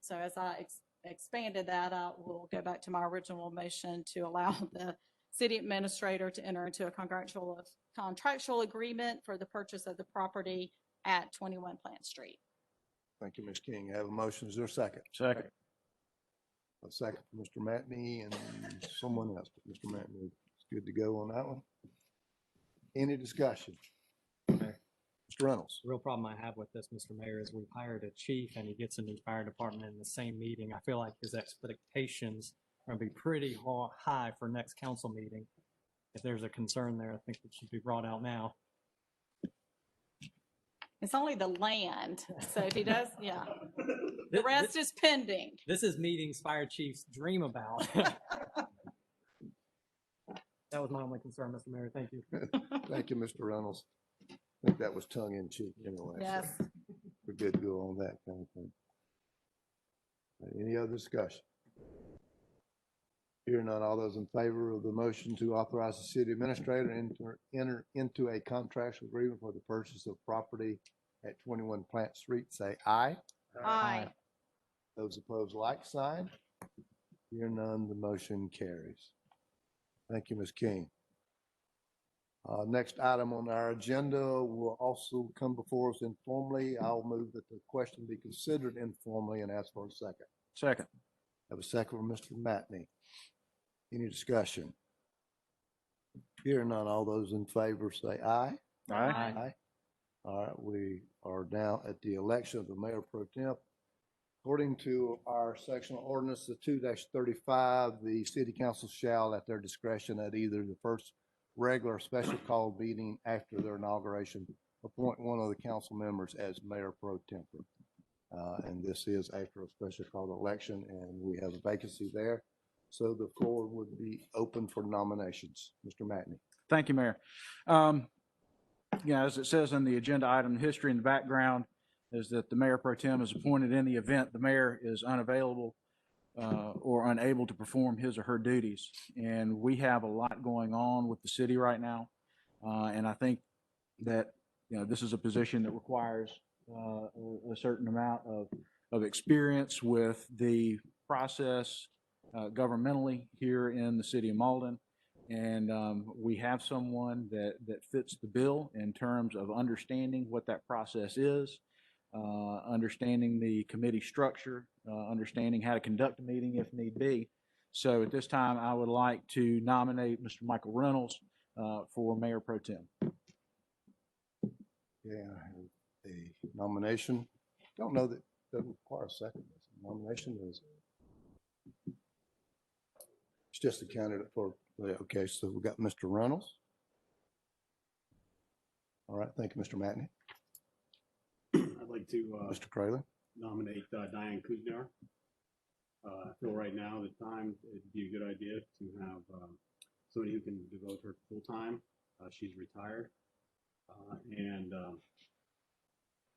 So as I expanded that, I will go back to my original motion to allow the city administrator to enter into a contractual agreement for the purchase of the property at 21 Plant Street. Thank you, Ms. King. I have a motion. Is there a second? Second. A second for Mr. Matney and someone else. Mr. Matney is good to go on that one. Any discussion? Mr. Reynolds. The real problem I have with this, Mr. Mayor, is we've hired a chief and he gets a new fire department in the same meeting. I feel like his expectations are going to be pretty high for next council meeting. If there's a concern there, I think it should be brought out now. It's only the land, so if he does, yeah. The rest is pending. This is meetings fire chiefs dream about. That was my only concern, Mr. Mayor. Thank you. Thank you, Mr. Reynolds. I think that was tongue in cheek anyway. Yes. So we're good to go on that kind of thing. Any other discussion? Hearing none, all those in favor of the motion to authorize the city administrator to enter into a contractual agreement for the purchase of property at 21 Plant Street, say aye. Aye. Those opposed, like sign. Hearing none, the motion carries. Thank you, Ms. King. Next item on our agenda will also come before us informally. I'll move that the question be considered informally and ask for a second. Second. Have a second from Mr. Matney. Any discussion? Hearing none, all those in favor say aye. Aye. Aye. All right, we are now at the election of the mayor pro temp. According to our sectional ordinance, the 2-35, the city council shall, at their discretion, at either the first regular or special called meeting after their inauguration, appoint one of the council members as mayor pro tempore. And this is after a special called election, and we have a vacancy there. So the floor would be open for nominations. Mr. Matney. Thank you, Mayor. as it says in the agenda item, the history and the background is that the mayor pro tem is appointed in the event the mayor is unavailable or unable to perform his or her duties. And we have a lot going on with the city right now. And I think that, this is a position that requires a certain amount of experience with the process governmentally here in the city of Mauldin. And we have someone that fits the bill in terms of understanding what that process is, understanding the committee structure, understanding how to conduct a meeting if need be. So at this time, I would like to nominate Mr. Michael Reynolds for Mayor Pro Tem. Yeah, I have a nomination. Don't know that doesn't require a second. Nomination is, it's just a candidate for, okay, so we got Mr. Reynolds. All right, thank you, Mr. Matney. I'd like to Mr. Crayley. nominate Diane Kuznar. I feel right now the time it'd be a good idea to have somebody who can devote her full time. She's retired, and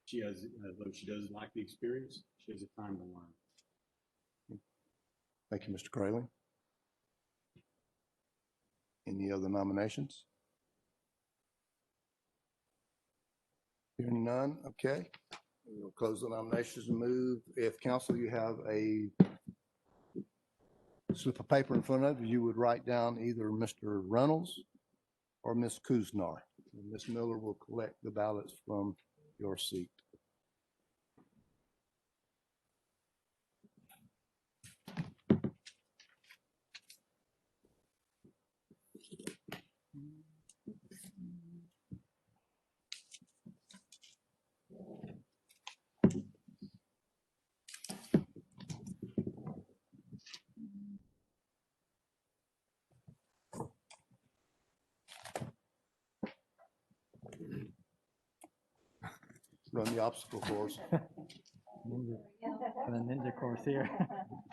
she has, though she does lack the experience, she has the time to learn. Thank you, Mr. Crayley. Any other nominations? Hearing none, okay. We'll close the nominations and move. If council, you have a slip of paper in front of you, you would write down either Mr. Reynolds or Ms. Kuznar. And Ms. Miller will collect the ballots from your seat. Run the obstacle course. The ninja course here.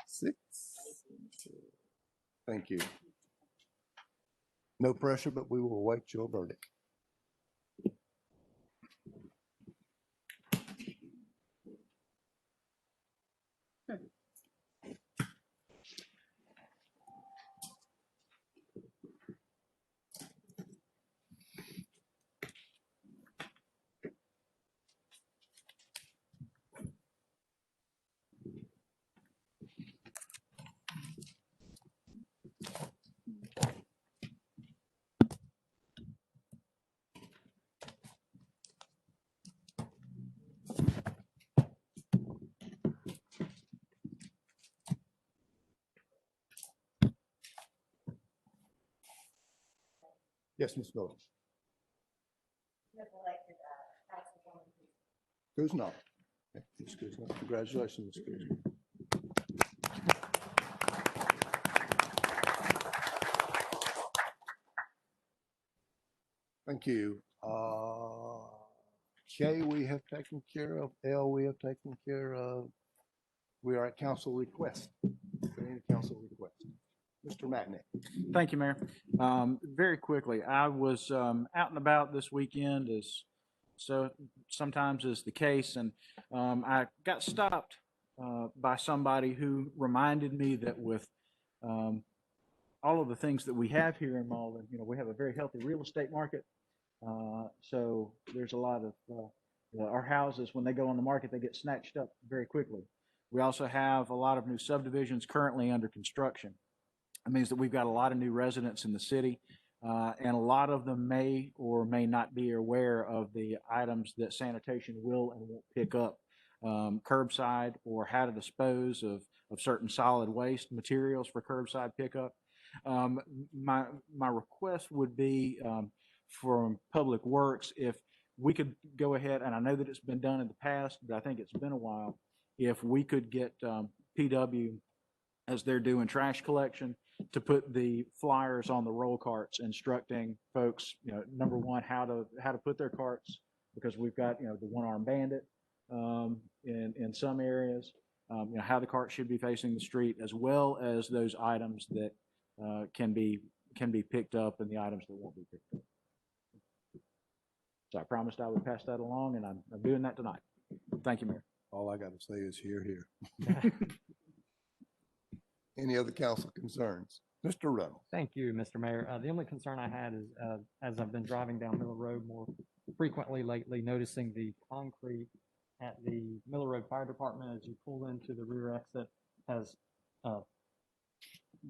6. Thank you. No pressure, but we will await your verdict. Yes, Ms. Miller. Kuznar. Okay, Ms. Kuznar. Congratulations, Ms. Kuznar. Thank you. K, we have taken care of. L, we have taken care of. We are at council request. Any council request? Mr. Matney. Thank you, Mayor. Very quickly, I was out and about this weekend, as so sometimes is the case, and I got stopped by somebody who reminded me that with all of the things that we have here in Mauldin, we have a very healthy real estate market. So there's a lot of our houses, when they go on the market, they get snatched up very quickly. We also have a lot of new subdivisions currently under construction. It means that we've got a lot of new residents in the city, and a lot of them may or may not be aware of the items that sanitation will and won't pick up, curbside, or how to dispose of certain solid waste materials for curbside pickup. My request would be from Public Works, if we could go ahead, and I know that it's been done in the past, but I think it's been a while, if we could get PW, as they're doing trash collection, to put the flyers on the roll carts instructing folks, number one, how to put their carts, because we've got, the one-armed bandit in some areas, how the cart should be facing the street, as well as those items that can be picked up and the items that won't be picked up. So I promised I would pass that along, and I'm doing that tonight. Thank you, Mayor. All I got to say is here. Any other council concerns? Mr. Reynolds. Thank you, Mr. Mayor. The only concern I had is, as I've been driving down Miller Road more frequently lately, noticing the concrete at the Miller Road Fire Department as you pull into the rear exit has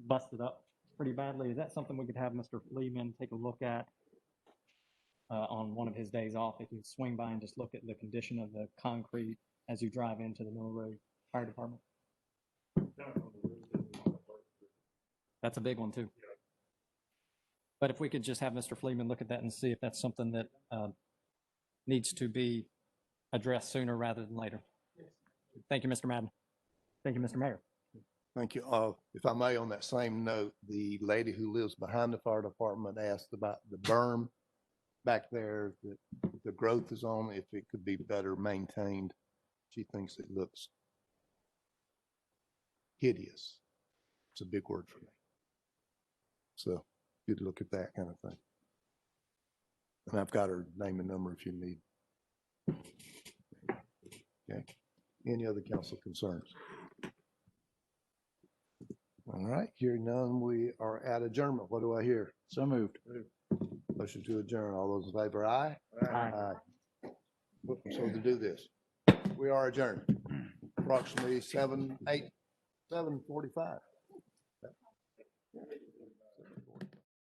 busted up pretty badly. Is that something we could have Mr. Fleeman take a look at on one of his days off? If you swing by and just look at the condition of the concrete as you drive into the Miller Road Fire Department. That's a big one too. But if we could just have Mr. Fleeman look at that and see if that's something that needs to be addressed sooner rather than later. Thank you, Mr. Madden. Thank you, Mr. Mayor. Thank you. If I may, on that same note, the lady who lives behind the fire department asked about the berm back there that the growth is on, if it could be better maintained. She thinks it looks hideous. It's a big word for me. So you'd look at that kind of thing. And I've got her name and number if you need. Okay. Any other council concerns? All right, hearing none, we are at adjournment. What do I hear? So moved. Motion to adjourn. All those in favor, aye? Aye. So to do this, we are adjourned. Approximately 7:45.